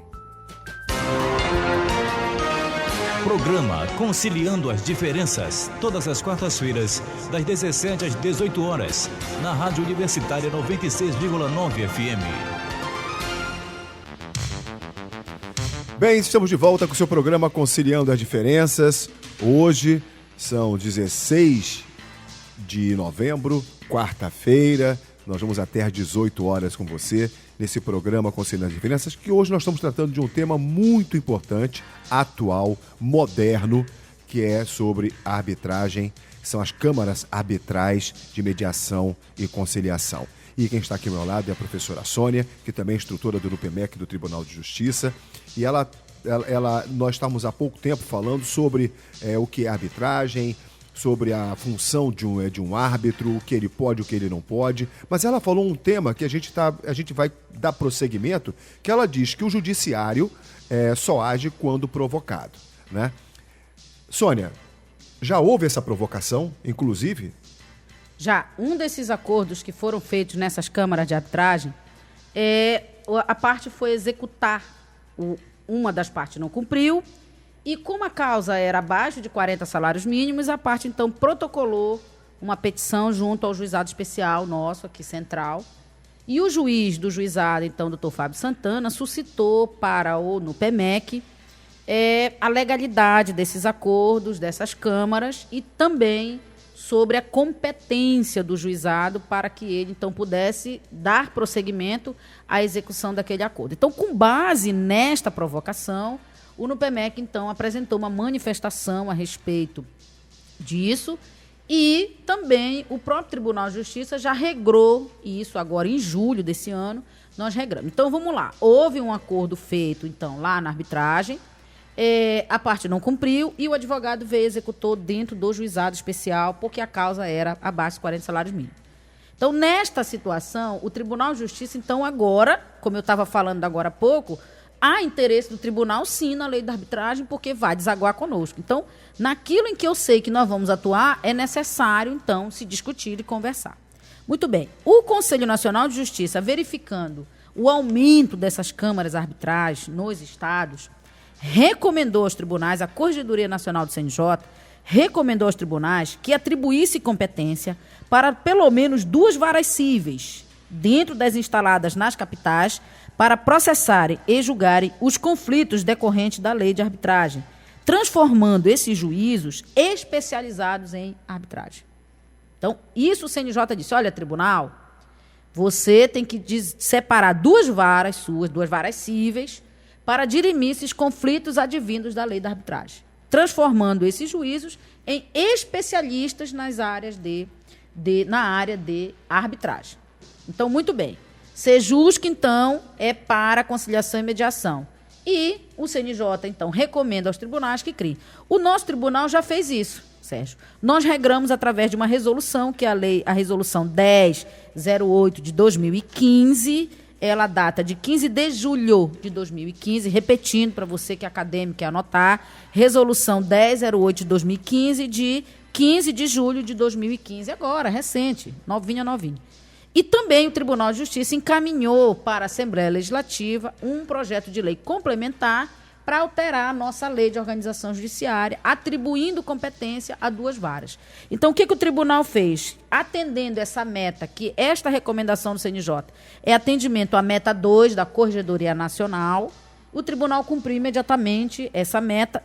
Programa Conciliando as Diferenças, todas as quartas-feiras, das 17 às 18 horas, na Rádio Universitária 96,9 FM. Bem, estamos de volta com o seu programa Conciliando as Diferenças. Hoje são 16 de novembro, quarta-feira. Nós vamos até às 18 horas com você nesse programa Conciliando as Diferenças, que hoje nós estamos tratando de um tema muito importante, atual, moderno, que é sobre a arbitragem, são as câmaras arbitrais de mediação e conciliação. E quem está aqui ao meu lado é a professora Sônia, que também é instrutora do NUPEMEC, do Tribunal de Justiça, e nós estamos há pouco tempo falando sobre o que é arbitragem, sobre a função de um árbitro, o que ele pode, o que ele não pode. Mas ela falou um tema que a gente vai dar prosseguimento, que ela diz que o judiciário só age quando provocado, né? Sônia, já houve essa provocação, inclusive? Já. Um desses acordos que foram feitos nessas câmaras de arbitragem, a parte foi executar, uma das partes não cumpriu, e como a causa era abaixo de 40 salários mínimos, a parte, então, protocolou uma petição junto ao juizado especial nosso, aqui central. E o juiz do juizado, então, doutor Fábio Santana, suscitou para o NUPEMEC a legalidade desses acordos, dessas câmaras, e também sobre a competência do juizado para que ele, então, pudesse dar prosseguimento à execução daquele acordo. Então, com base nesta provocação, o NUPEMEC, então, apresentou uma manifestação a respeito disso e também o próprio Tribunal de Justiça já regrou isso agora em julho desse ano, nós regramos. Então, vamos lá. Houve um acordo feito, então, lá na arbitragem, a parte não cumpriu e o advogado veio e executou dentro do juizado especial porque a causa era abaixo de 40 salários mínimos. Então, nesta situação, o Tribunal de Justiça, então, agora, como eu estava falando agora há pouco, há interesse do tribunal, sim, na lei da arbitragem, porque vai desaguar conosco. Então, naquilo em que eu sei que nós vamos atuar, é necessário, então, se discutir e conversar. Muito bem. O Conselho Nacional de Justiça, verificando o aumento dessas câmaras arbitrais nos estados, recomendou aos tribunais, a Corregedoria Nacional do CNJ, recomendou aos tribunais que atribuísse competência para pelo menos 2 varas cíveis dentro das instaladas nas capitais para processarem e julgarem os conflitos decorrentes da lei de arbitragem, transformando esses juízos especializados em arbitragem. Então, isso o CNJ disse, olha, tribunal, você tem que separar 2 varas suas, 2 varas cíveis, para dirimir esses conflitos advindos da lei da arbitragem, transformando esses juízos em especialistas nas áreas na área de arbitragem. Então, muito bem. Sejusc, então, é para conciliação e mediação. E o CNJ, então, recomenda aos tribunais que criem. O nosso tribunal já fez isso, Sérgio. Nós regramos através de uma resolução, que é a resolução 1008 de 2015, ela data de 15 de julho de 2015, repetindo para você que é acadêmico quer anotar, resolução 1008 de 2015, de 15 de julho de 2015, agora, recente, novinha. E também o Tribunal de Justiça encaminhou para a Assembleia Legislativa um projeto de lei complementar para alterar a nossa lei de organização judiciária, atribuindo competência a 2 varas. Então, o que o tribunal fez? Atendendo essa meta, que esta recomendação do CNJ é atendimento à meta 2 da Corregedoria Nacional, o tribunal cumpriu imediatamente essa meta,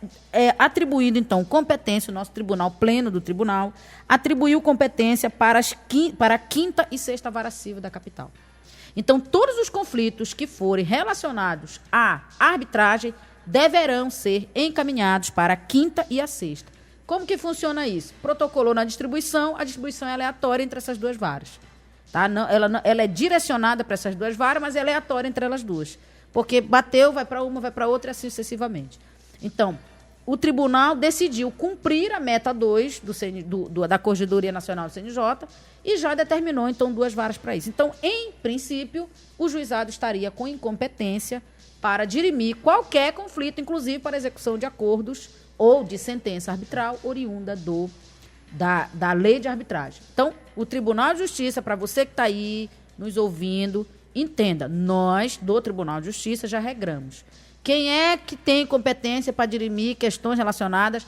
atribuindo, então, competência, o nosso tribunal pleno do tribunal, atribuiu competência para a 5ª e 6ª vara civil da capital. Então, todos os conflitos que forem relacionados à arbitragem deverão ser encaminhados para a 5ª e a 6ª. Como que funciona isso? Protocolou na distribuição, a distribuição é aleatória entre essas 2 varas. Tá? Ela é direcionada para essas 2 varas, mas é aleatória entre elas 2. Porque bateu, vai para uma, vai para outra e assim sucessivamente. Então, o tribunal decidiu cumprir a meta 2 da Corregedoria Nacional do CNJ e já determinou, então, 2 varas para isso. Então, em princípio, o juizado estaria com incompetência para dirimir qualquer conflito, inclusive para execução de acordos ou de sentença arbitral oriunda da lei de arbitragem. Então, o Tribunal de Justiça, para você que está aí nos ouvindo, entenda, nós do Tribunal de Justiça já regramos. Quem é que tem competência para dirimir questões relacionadas,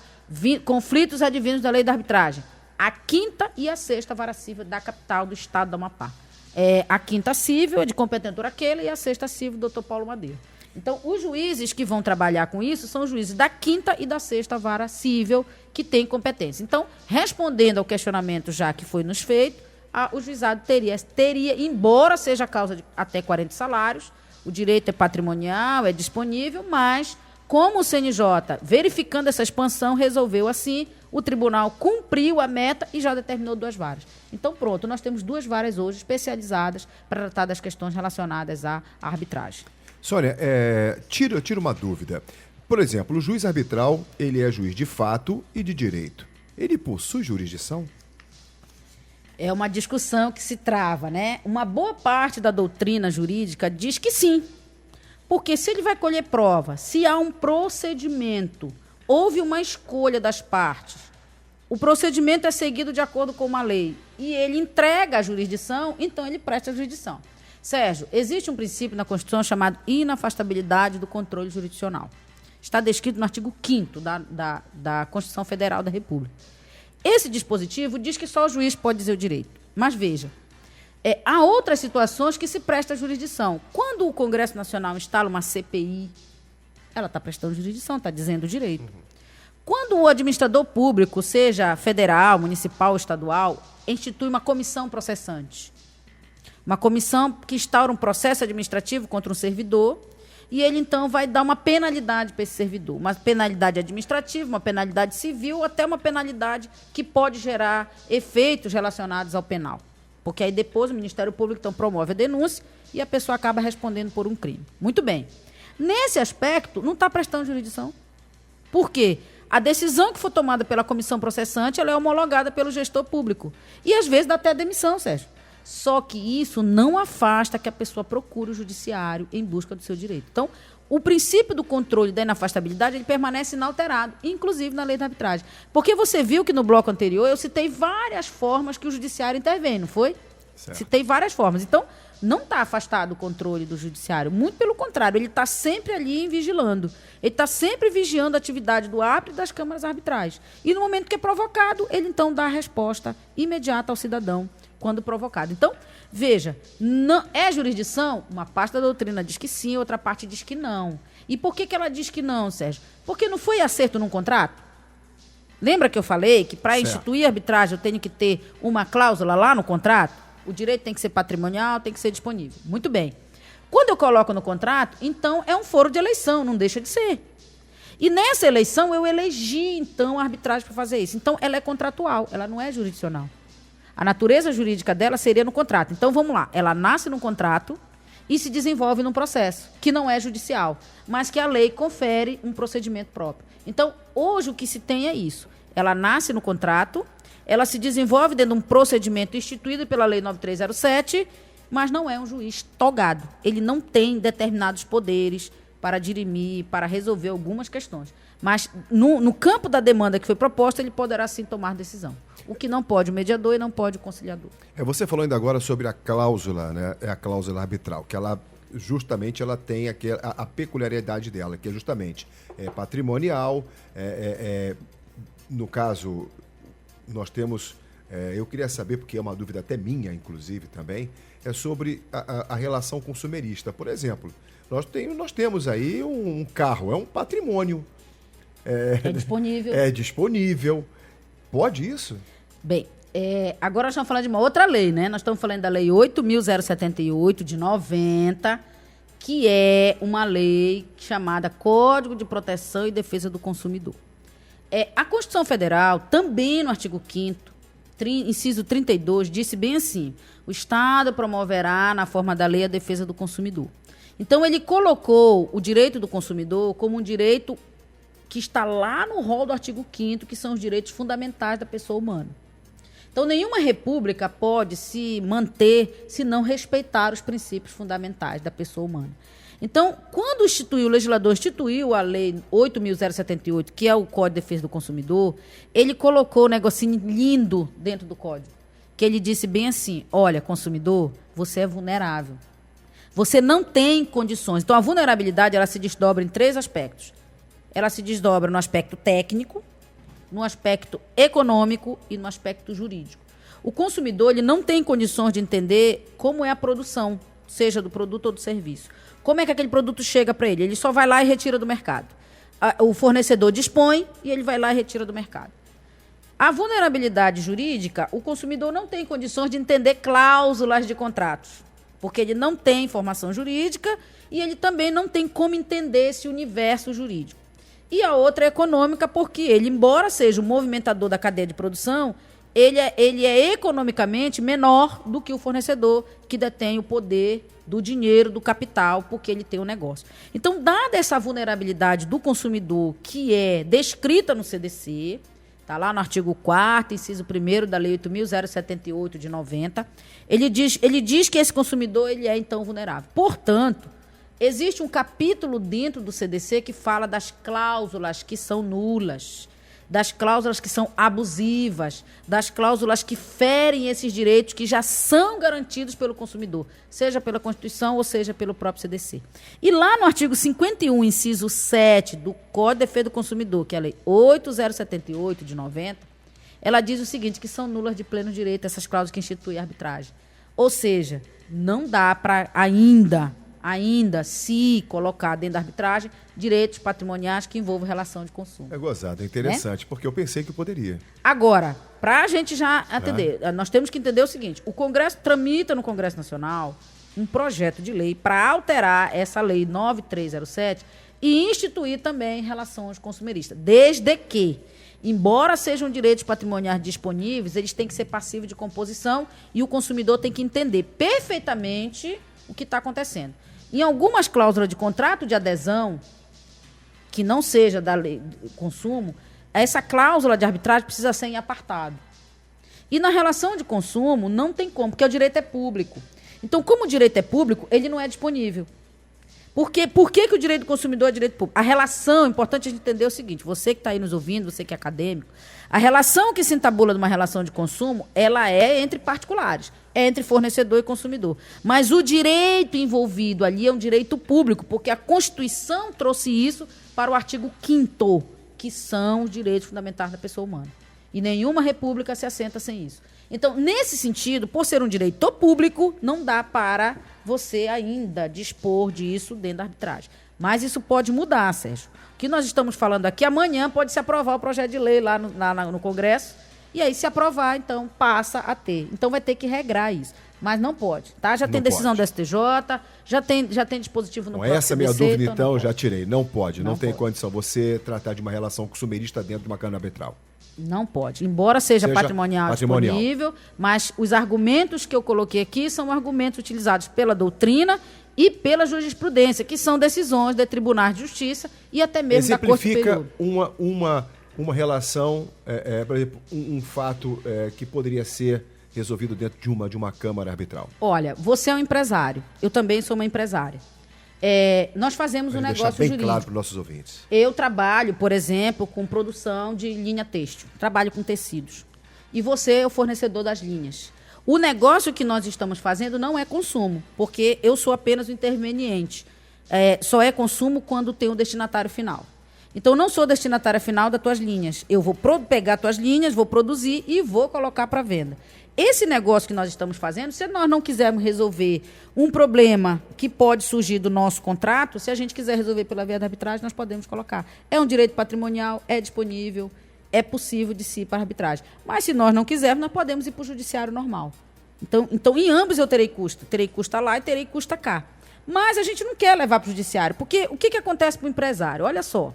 conflitos advindos da lei da arbitragem? A 5ª e a 6ª vara civil da capital do estado do Amapá. A 5ª civil é de competentor aquele e a 6ª civil, doutor Paulo Madeira. Então, os juízes que vão trabalhar com isso são os juízes da 5ª e da 6ª vara civil que têm competência. Então, respondendo ao questionamento já que foi nos feito, o juizado teria, embora seja causa de até 40 salários, o direito é patrimonial, é disponível, mas como o CNJ, verificando essa expansão, resolveu assim, o tribunal cumpriu a meta e já determinou 2 varas. Então, pronto, nós temos 2 varas hoje especializadas para tratar das questões relacionadas à arbitragem. Sônia, tira uma dúvida. Por exemplo, o juiz arbitral, ele é juiz de fato e de direito. Ele possui jurisdição? É uma discussão que se trava, né? Uma boa parte da doutrina jurídica diz que sim. Porque se ele vai colher prova, se há um procedimento, houve uma escolha das partes, o procedimento é seguido de acordo com uma lei e ele entrega a jurisdição, então ele presta a jurisdição. Sérgio, existe um princípio na Constituição chamado inafastabilidade do controle jurisdicional. Está descrito no artigo 5º da Constituição Federal da República. Esse dispositivo diz que só o juiz pode dizer o direito. Mas veja, há outras situações que se presta a jurisdição. Quando o Congresso Nacional instala uma CPI, ela está prestando jurisdição, está dizendo o direito. Quando o administrador público, seja federal, municipal ou estadual, institui uma comissão processante, uma comissão que instaura um processo administrativo contra um servidor, e ele, então, vai dar uma penalidade para esse servidor. Uma penalidade administrativa, uma penalidade civil, ou até uma penalidade que pode gerar efeitos relacionados ao penal. Porque aí depois o Ministério Público, então, promove a denúncia e a pessoa acaba respondendo por um crime. Muito bem. Nesse aspecto, não está prestando jurisdição. Por quê? A decisão que for tomada pela comissão processante, ela é homologada pelo gestor público. E, às vezes, dá até demissão, Sérgio. Só que isso não afasta que a pessoa procure o judiciário em busca do seu direito. Então, o princípio do controle da inafastabilidade, ele permanece inalterado, inclusive na lei da arbitragem. Porque você viu que no bloco anterior eu citei várias formas que o judiciário intervém, não foi? Certo. Citei várias formas. Então, não está afastado o controle do judiciário. Muito pelo contrário, ele está sempre ali vigilando. Ele está sempre vigiando a atividade do árbitro e das câmaras arbitrais. E no momento que é provocado, ele então dá a resposta imediata ao cidadão quando provocado. Então, veja, não, é jurisdição? Uma parte da doutrina diz que sim, outra parte diz que não. E por que ela diz que não, Sérgio? Porque não foi acerto num contrato? Lembra que eu falei que para instituir arbitragem eu tenho que ter uma cláusula lá no contrato? O direito tem que ser patrimonial, tem que ser disponível. Muito bem. Quando eu coloco no contrato, então é um foro de eleição, não deixa de ser. E nessa eleição eu elegi, então, a arbitragem para fazer isso. Então, ela é contratual, ela não é jurisdicional. A natureza jurídica dela seria no contrato. Então, vamos lá. Ela nasce no contrato e se desenvolve num processo, que não é judicial, mas que a lei confere um procedimento próprio. Então, hoje o que se tem é isso. Ela nasce no contrato, ela se desenvolve dentro de um procedimento instituído pela Lei 9307, mas não é um juiz togado. Ele não tem determinados poderes para dirimir, para resolver algumas questões. Mas no campo da demanda que foi proposta, ele poderá sim tomar decisão. O que não pode o mediador e não pode o conciliador. Você falou ainda agora sobre a cláusula, né? É a cláusula arbitral, que ela justamente ela tem a peculiaridade dela, que é justamente patrimonial, no caso, nós temos, eu queria saber, porque é uma dúvida até minha, inclusive, também, é sobre a relação consumerista. Por exemplo, nós temos aí um carro, é um patrimônio. É disponível. É disponível. Pode isso? Bem, agora nós estamos falando de uma outra lei, né? Nós estamos falando da Lei 8.078, de 90, que é uma lei chamada Código de Proteção e Defesa do Consumidor. A Constituição Federal, também no artigo 5º, inciso 32, disse bem assim: o Estado promoverá, na forma da lei, a defesa do consumidor. Então, ele colocou o direito do consumidor como um direito que está lá no rol do artigo 5º, que são os direitos fundamentais da pessoa humana. Então, nenhuma república pode se manter se não respeitar os princípios fundamentais da pessoa humana. Então, quando o legislador instituiu a Lei 8.078, que é o Código de Defesa do Consumidor, ele colocou um negocinho lindo dentro do código, que ele disse bem assim: olha, consumidor, você é vulnerável. Você não tem condições. Então, a vulnerabilidade ela se desdobra em 3 aspectos. Ela se desdobra no aspecto técnico, no aspecto econômico e no aspecto jurídico. O consumidor ele não tem condições de entender como é a produção, seja do produto ou do serviço. Como é que aquele produto chega para ele? Ele só vai lá e retira do mercado. O fornecedor dispõe e ele vai lá e retira do mercado. A vulnerabilidade jurídica, o consumidor não tem condições de entender cláusulas de contratos, porque ele não tem informação jurídica e ele também não tem como entender esse universo jurídico. E a outra é econômica, porque ele, embora seja o movimentador da cadeia de produção, ele é economicamente menor do que o fornecedor, que detém o poder do dinheiro, do capital, porque ele tem o negócio. Então, dada essa vulnerabilidade do consumidor, que é descrita no CDC, está lá no artigo 4º, inciso 1º da Lei 8.078, de 90, ele diz que esse consumidor ele é, então, vulnerável. Portanto, existe um capítulo dentro do CDC que fala das cláusulas que são nulas, das cláusulas que são abusivas, das cláusulas que ferem esses direitos que já são garantidos pelo consumidor, seja pela Constituição ou seja pelo próprio CDC. E lá no artigo 51, inciso 7 do Código de Defesa do Consumidor, que é a Lei 8.078, de 90, ela diz o seguinte, que são nulas de pleno direito essas cláusulas que instituem a arbitragem. Ou seja, não dá para ainda se colocar dentro da arbitragem direitos patrimoniais que envolvam relação de consumo. É gozado, é interessante, porque eu pensei que poderia. Agora, para a gente já atender, nós temos que entender o seguinte: o Congresso tramita no Congresso Nacional um projeto de lei para alterar essa Lei 9307 e instituir também relações consumeristas, desde que, embora sejam direitos patrimoniais disponíveis, eles têm que ser passivos de composição e o consumidor tem que entender perfeitamente o que está acontecendo. Em algumas cláusulas de contrato de adesão, que não seja da lei do consumo, essa cláusula de arbitragem precisa ser em apartado. E na relação de consumo não tem como, porque o direito é público. Então, como o direito é público, ele não é disponível. Por que o direito do consumidor é direito público? A relação, é importante a gente entender o seguinte, você que está aí nos ouvindo, você que é acadêmico, a relação que se entabula numa relação de consumo, ela é entre particulares, é entre fornecedor e consumidor. Mas o direito envolvido ali é um direito público, porque a Constituição trouxe isso para o artigo 5º, que são os direitos fundamentais da pessoa humana. E nenhuma república se assenta sem isso. Então, nesse sentido, por ser um direito público, não dá para você ainda dispor disso dentro da arbitragem. Mas isso pode mudar, Sérgio. O que nós estamos falando aqui, amanhã pode se aprovar o projeto de lei lá no Congresso, e aí, se aprovar, então, passa a ter. Então, vai ter que regrar isso. Mas não pode, tá? Já tem decisão do STJ, já tem dispositivo no próprio Essa é a minha dúvida, então, não já tirei. Não pode, não tem pode. Condição você tratar de uma relação consumerista dentro de uma câmara arbitral. Não pode. Embora seja patrimonial disponível, mas os argumentos que eu coloquei aqui são argumentos utilizados pela doutrina e pela jurisprudência, que são decisões de tribunais de justiça e até mesmo da Corte Superior. uma relação, por exemplo, um fato que poderia ser resolvido dentro de uma câmara arbitral. Olha, você é um empresário, eu também sou uma empresária. Nós fazemos um negócio bem jurídico. Claro para os nossos ouvintes. Eu trabalho, por exemplo, com produção de linha têxtil. Trabalho com tecidos. E você é o fornecedor das linhas. O negócio que nós estamos fazendo não é consumo, porque eu sou apenas o interveniente. Só é consumo quando tem o destinatário final. Então, eu não sou destinatária final das tuas linhas. Eu vou pegar tuas linhas, vou produzir e vou colocar para venda. Esse negócio que nós estamos fazendo, se nós não quisermos resolver um problema que pode surgir do nosso contrato, se a gente quiser resolver pela via da arbitragem, nós podemos colocar. É um direito patrimonial, é disponível, é possível de se ir para a arbitragem. Mas se nós não quisermos, nós podemos ir para o judiciário normal. Então, em ambos eu terei custo. Terei custo lá e terei custo cá. Mas a gente não quer levar para o judiciário, porque o que acontece para o empresário? Olha só.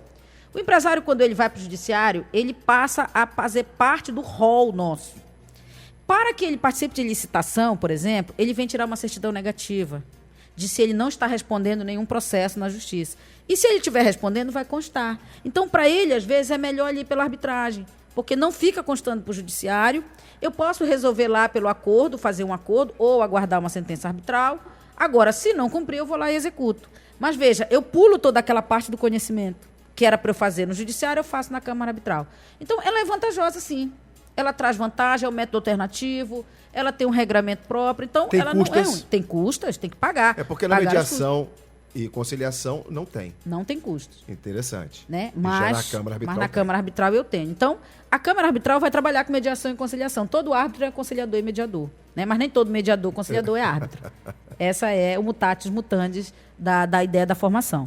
O empresário, quando ele vai para o judiciário, ele passa a fazer parte do rol nosso. Para que ele participe de licitação, por exemplo, ele vem tirar uma certidão negativa de se ele não está respondendo nenhum processo na justiça. E se ele estiver respondendo, vai constar. Então, para ele, às vezes, é melhor ir pela arbitragem, porque não fica constando para o judiciário. Eu posso resolver lá pelo acordo, fazer um acordo, ou aguardar uma sentença arbitral. Agora, se não cumprir, eu vou lá e executo. Mas, veja, eu pulo toda aquela parte do conhecimento que era para eu fazer no judiciário, eu faço na Câmara Arbitral. Então, ela é vantajosa, sim. Ela traz vantagem, é um método alternativo, ela tem um regramento próprio, então ela não é ruim. Tem custas, tem que pagar. É porque na mediação e conciliação não tem. Não tem custos. Interessante. Né? Mas na Câmara Arbitral eu tenho. Então, a Câmara Arbitral vai trabalhar com mediação e conciliação. Todo árbitro é conciliador e mediador. Né? Mas nem todo mediador, conciliador é árbitro. Essa é o mutatis mutandis da ideia da formação.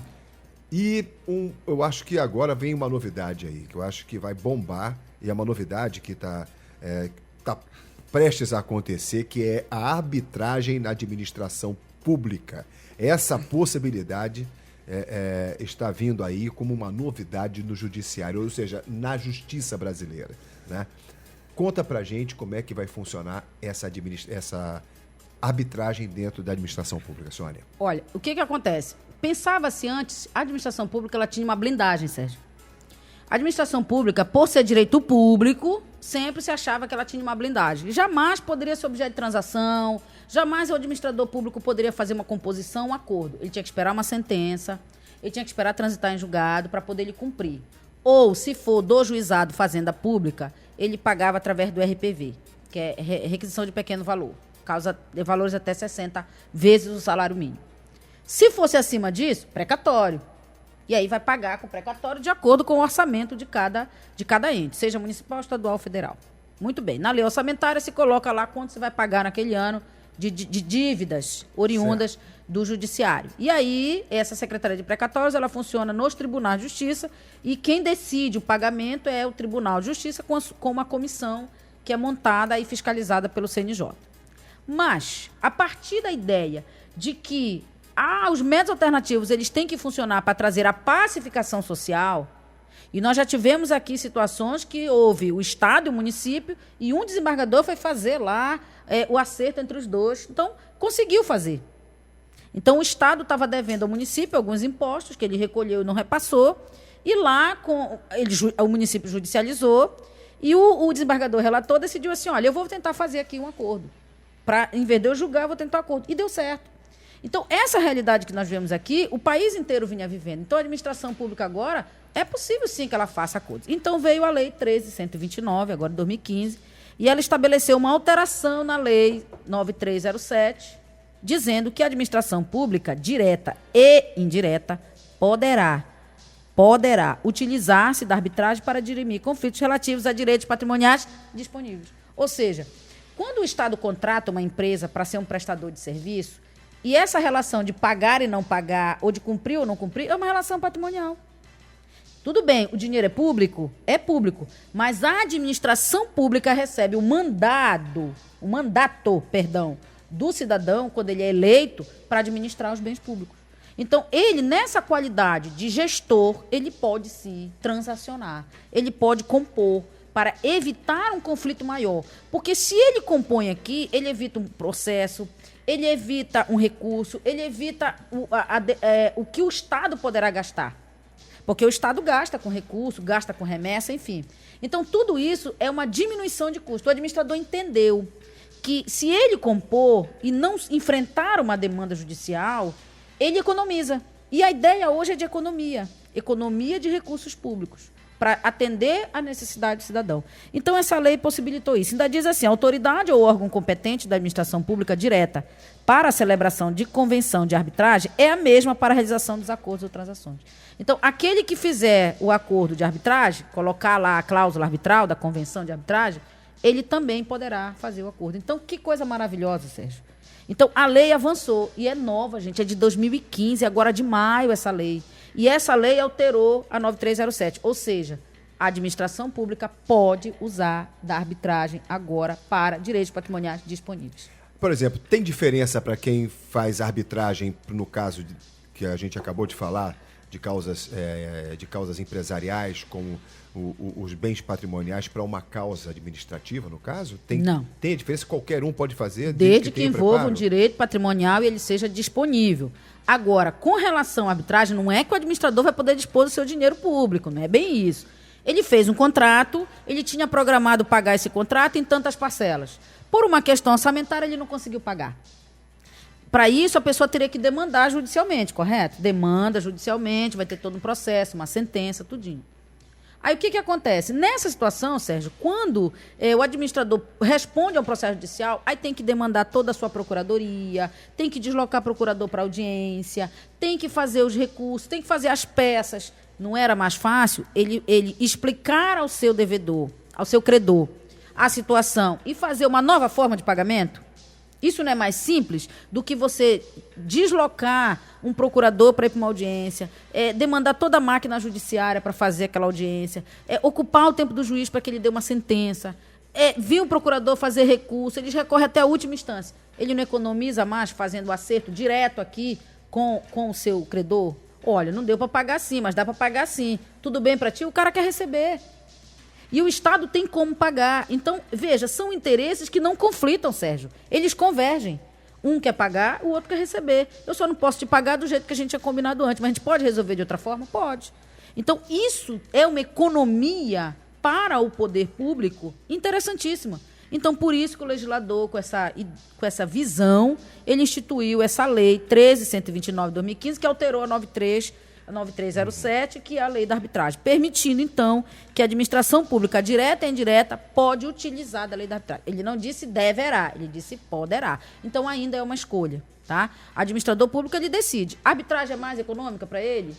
E eu acho que agora vem uma novidade aí, que eu acho que vai bombar, e é uma novidade que está prestes a acontecer, que é a arbitragem na administração pública. Essa possibilidade está vindo aí como uma novidade no judiciário, ou seja, na justiça brasileira. Né? Conta pra gente como é que vai funcionar essa arbitragem dentro da administração pública, Sônia. Olha, o que acontece? Pensava-se antes, a administração pública ela tinha uma blindagem, Sérgio. A administração pública, por ser direito público, sempre se achava que ela tinha uma blindagem. Jamais poderia ser objeto de transação, jamais o administrador público poderia fazer uma composição, um acordo. Ele tinha que esperar uma sentença, ele tinha que esperar transitar em julgado para poder ele cumprir. Ou, se for do juizado Fazenda Pública, ele pagava através do RPV, que é requisição de pequeno valor, causa de valores até 60 vezes o salário mínimo. Se fosse acima disso, precatório. E aí vai pagar com precatório de acordo com o orçamento de cada ente, seja municipal, estadual ou federal. Muito bem. Na lei orçamentária se coloca lá quanto você vai pagar naquele ano de dívidas oriundas do judiciário. E aí, essa Secretaria de Precatórios, ela funciona nos tribunais de justiça e quem decide o pagamento é o Tribunal de Justiça com uma comissão que é montada e fiscalizada pelo CNJ. Mas, a partir da ideia de que os métodos alternativos eles têm que funcionar para trazer a pacificação social, e nós já tivemos aqui situações que houve o Estado e o município, e um desembargador foi fazer lá o acerto entre os dois. Então, conseguiu fazer. Então, o Estado estava devendo ao município alguns impostos que ele recolheu e não repassou, e lá o município judicializou, E o desembargador relator decidiu assim, olha, eu vou tentar fazer aqui um acordo. Em vez de eu julgar, eu vou tentar um acordo. E deu certo. Então, essa realidade que nós vemos aqui, o país inteiro vinha vivendo. Então, a administração pública agora, é possível sim que ela faça acordos. Então, veio a Lei 13.129, agora em 2015, e ela estabeleceu uma alteração na Lei 9307, dizendo que a administração pública, direta e indireta, poderá utilizar-se da arbitragem para dirimir conflitos relativos a direitos patrimoniais disponíveis. Ou seja, quando o Estado contrata uma empresa para ser um prestador de serviço, e essa relação de pagar e não pagar, ou de cumprir ou não cumprir, é uma relação patrimonial. Tudo bem, o dinheiro é público, mas a administração pública recebe o mandato, do cidadão, quando ele é eleito, para administrar os bens públicos. Então, ele, nessa qualidade de gestor, ele pode sim transacionar, ele pode compor para evitar um conflito maior. Porque se ele compõe aqui, ele evita um processo, ele evita um recurso, ele evita o que o Estado poderá gastar. Porque o Estado gasta com recurso, gasta com remessa, enfim. Então, tudo isso é uma diminuição de custo. O administrador entendeu que, se ele compor e não enfrentar uma demanda judicial, ele economiza. E a ideia hoje é de economia de recursos públicos, para atender a necessidade do cidadão. Então, essa lei possibilitou isso. Ainda diz assim, a autoridade ou órgão competente da administração pública direta para a celebração de convenção de arbitragem é a mesma para a realização dos acordos ou transações. Então, aquele que fizer o acordo de arbitragem, colocar lá a cláusula arbitral da convenção de arbitragem, ele também poderá fazer o acordo. Então, que coisa maravilhosa, Sérgio. Então, a lei avançou, e é nova, gente, é de 2015, agora de maio essa lei. E essa lei alterou a 9307, ou seja, a administração pública pode usar da arbitragem agora para direitos patrimoniais disponíveis. Por exemplo, tem diferença para quem faz arbitragem, no caso que a gente acabou de falar, de causas empresariais, como os bens patrimoniais, para uma causa administrativa, no caso? Não. Tem a diferença? Qualquer um pode fazer? Desde que envolva um direito patrimonial e ele seja disponível. Agora, com relação à arbitragem, não é que o administrador vai poder dispor do seu dinheiro público, não é bem isso. Ele fez um contrato, ele tinha programado pagar esse contrato em tantas parcelas. Por uma questão orçamentária, ele não conseguiu pagar. Para isso, a pessoa teria que demandar judicialmente, correto? Demanda judicialmente, vai ter todo um processo, uma sentença, tudinho. Aí o que acontece? Nessa situação, Sérgio, quando o administrador responde ao processo judicial, aí tem que demandar toda a sua procuradoria, tem que deslocar procurador para audiência, tem que fazer os recursos, tem que fazer as peças. Não era mais fácil ele explicar ao seu devedor, ao seu credor, a situação e fazer uma nova forma de pagamento? Isso não é mais simples do que você deslocar um procurador para ir para uma audiência, demandar toda a máquina judiciária para fazer aquela audiência, ocupar o tempo do juiz para que ele dê uma sentença, vir o procurador fazer recurso, eles recorrem até a última instância. Ele não economiza mais fazendo o acerto direto aqui com o seu credor? Olha, não deu para pagar sim, mas dá para pagar sim. Tudo bem para ti? O cara quer receber. E o Estado tem como pagar. Então, veja, são interesses que não conflitam, Sérgio. Eles convergem. Um quer pagar, o outro quer receber. Eu só não posso te pagar do jeito que a gente tinha combinado antes, mas a gente pode resolver de outra forma? Pode. Então, isso é uma economia para o poder público interessantíssima. Então, por isso que o legislador, com essa visão, ele instituiu essa lei 13.129 de 2015, que alterou a 9307, que é a lei da arbitragem, permitindo, então, que a administração pública, direta e indireta, pode utilizar da lei da arbitragem. Ele não disse deverá, ele disse poderá. Então, ainda é uma escolha, tá? Administrador público, ele decide. A arbitragem é mais econômica para ele?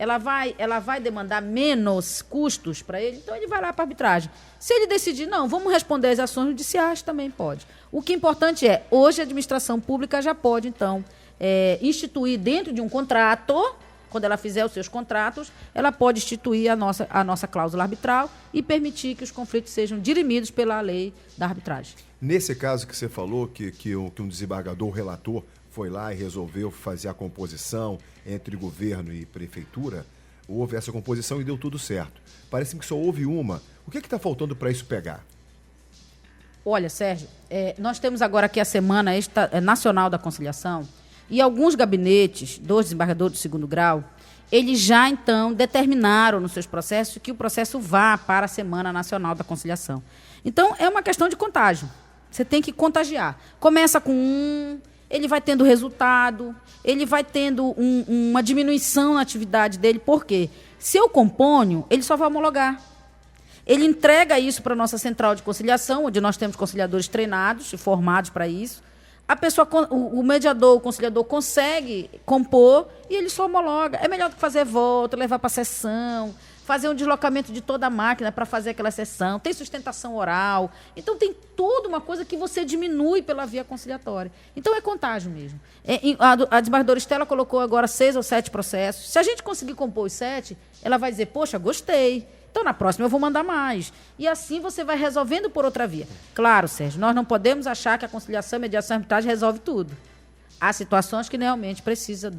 Ela vai demandar menos custos para ele? Então, ele vai lá para a arbitragem. Se ele decidir, não, vamos responder às ações judiciais, também pode. O que é importante é, hoje a administração pública já pode, então, instituir dentro de um contrato. Quando ela fizer os seus contratos, ela pode instituir a nossa cláusula arbitral e permitir que os conflitos sejam dirimidos pela lei da arbitragem. Nesse caso que você falou, que um desembargador, o relator, foi lá e resolveu fazer a composição entre governo e prefeitura, houve essa composição e deu tudo certo. Parece que só houve uma. O que está faltando para isso pegar? Olha, Sérgio, nós temos agora aqui a Semana Nacional da Conciliação, e alguns gabinetes dos desembargadores do segundo grau, eles já, então, determinaram nos seus processos que o processo vá para a Semana Nacional da Conciliação. Então, é uma questão de contágio. Você tem que contagiar. Começa com ele vai tendo resultado, ele vai tendo uma diminuição na atividade dele. Por quê? Se eu componho, ele só vai homologar. Ele entrega isso para a nossa central de conciliação, onde nós temos conciliadores treinados e formados para isso. A pessoa, o mediador, o conciliador consegue compor e ele só homologa. É melhor do que fazer volta, levar para a sessão, fazer um deslocamento de toda a máquina para fazer aquela sessão. Tem sustentação oral. Então, tem toda uma coisa que você diminui pela via conciliatória. Então, é contágio mesmo. A desembargadora Estela colocou agora 6 ou 7 processos. Se a gente conseguir compor os 7, ela vai dizer, poxa, gostei. Então, na próxima, eu vou mandar mais. E assim você vai resolvendo por outra via. Claro, Sérgio, nós não podemos achar que a conciliação, mediação e arbitragem resolve tudo. Há situações que realmente precisa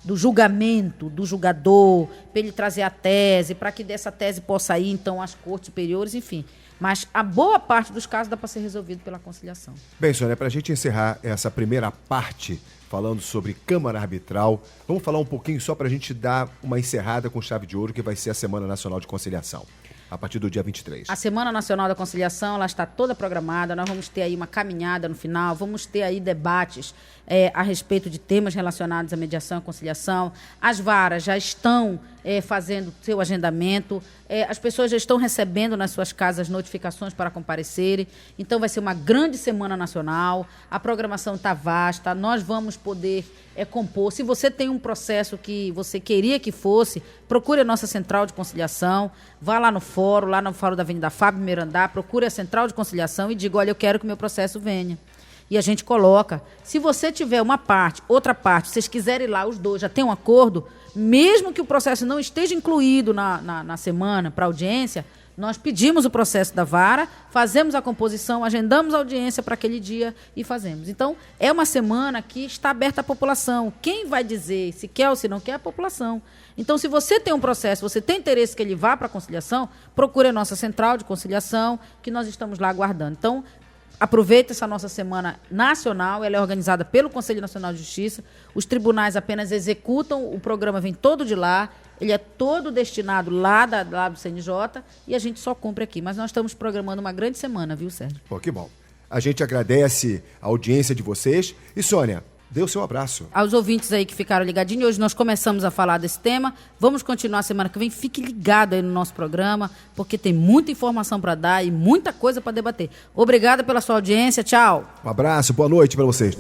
do julgamento, do julgador, para ele trazer a tese, para que dessa tese possa ir, então, às cortes superiores, enfim. Mas a boa parte dos casos dá para ser resolvido pela conciliação. Bem, Sônia, para a gente encerrar essa primeira parte, falando sobre Câmara Arbitral, vamos falar um pouquinho só para a gente dar uma encerrada com chave de ouro, que vai ser a Semana Nacional de Conciliação, a partir do dia 23. A Semana Nacional da Conciliação, ela está toda programada, nós vamos ter aí uma caminhada no final, vamos ter aí debates a respeito de temas relacionados à mediação e conciliação. As varas já estão fazendo seu agendamento, as pessoas já estão recebendo nas suas casas notificações para comparecerem, então vai ser uma grande Semana Nacional, a programação está vasta, nós vamos poder compor. Se você tem um processo que você queria que fosse, procure a nossa central de conciliação, vá lá no fórum da Avenida Fábio Mirandá, procure a central de conciliação e diga, olha, eu quero que o meu processo venha. E a gente coloca. Se você tiver uma parte, outra parte, vocês quiserem ir lá, os dois já tem um acordo, mesmo que o processo não esteja incluído na semana para audiência, nós pedimos o processo da vara, fazemos a composição, agendamos a audiência para aquele dia e fazemos. Então, é uma semana que está aberta à população. Quem vai dizer se quer ou se não quer é a população. Então, se você tem um processo, você tem interesse que ele vá para a conciliação, procure a nossa central de conciliação, que nós estamos lá aguardando. Então, aproveita essa nossa semana nacional, ela é organizada pelo Conselho Nacional de Justiça, os tribunais apenas executam, o programa vem todo de lá, ele é todo destinado lá do CNJ e a gente só cumpre aqui. Mas nós estamos programando uma grande semana, viu, Sérgio? Pô, que bom. A gente agradece a audiência de vocês. E, Sônia, dê o seu abraço. Aos ouvintes aí que ficaram ligadinhos, hoje nós começamos a falar desse tema. Vamos continuar semana que vem. Fique ligado aí no nosso programa, porque tem muita informação para dar e muita coisa para debater. Obrigada pela sua audiência. Tchau. Um abraço, boa noite para vocês.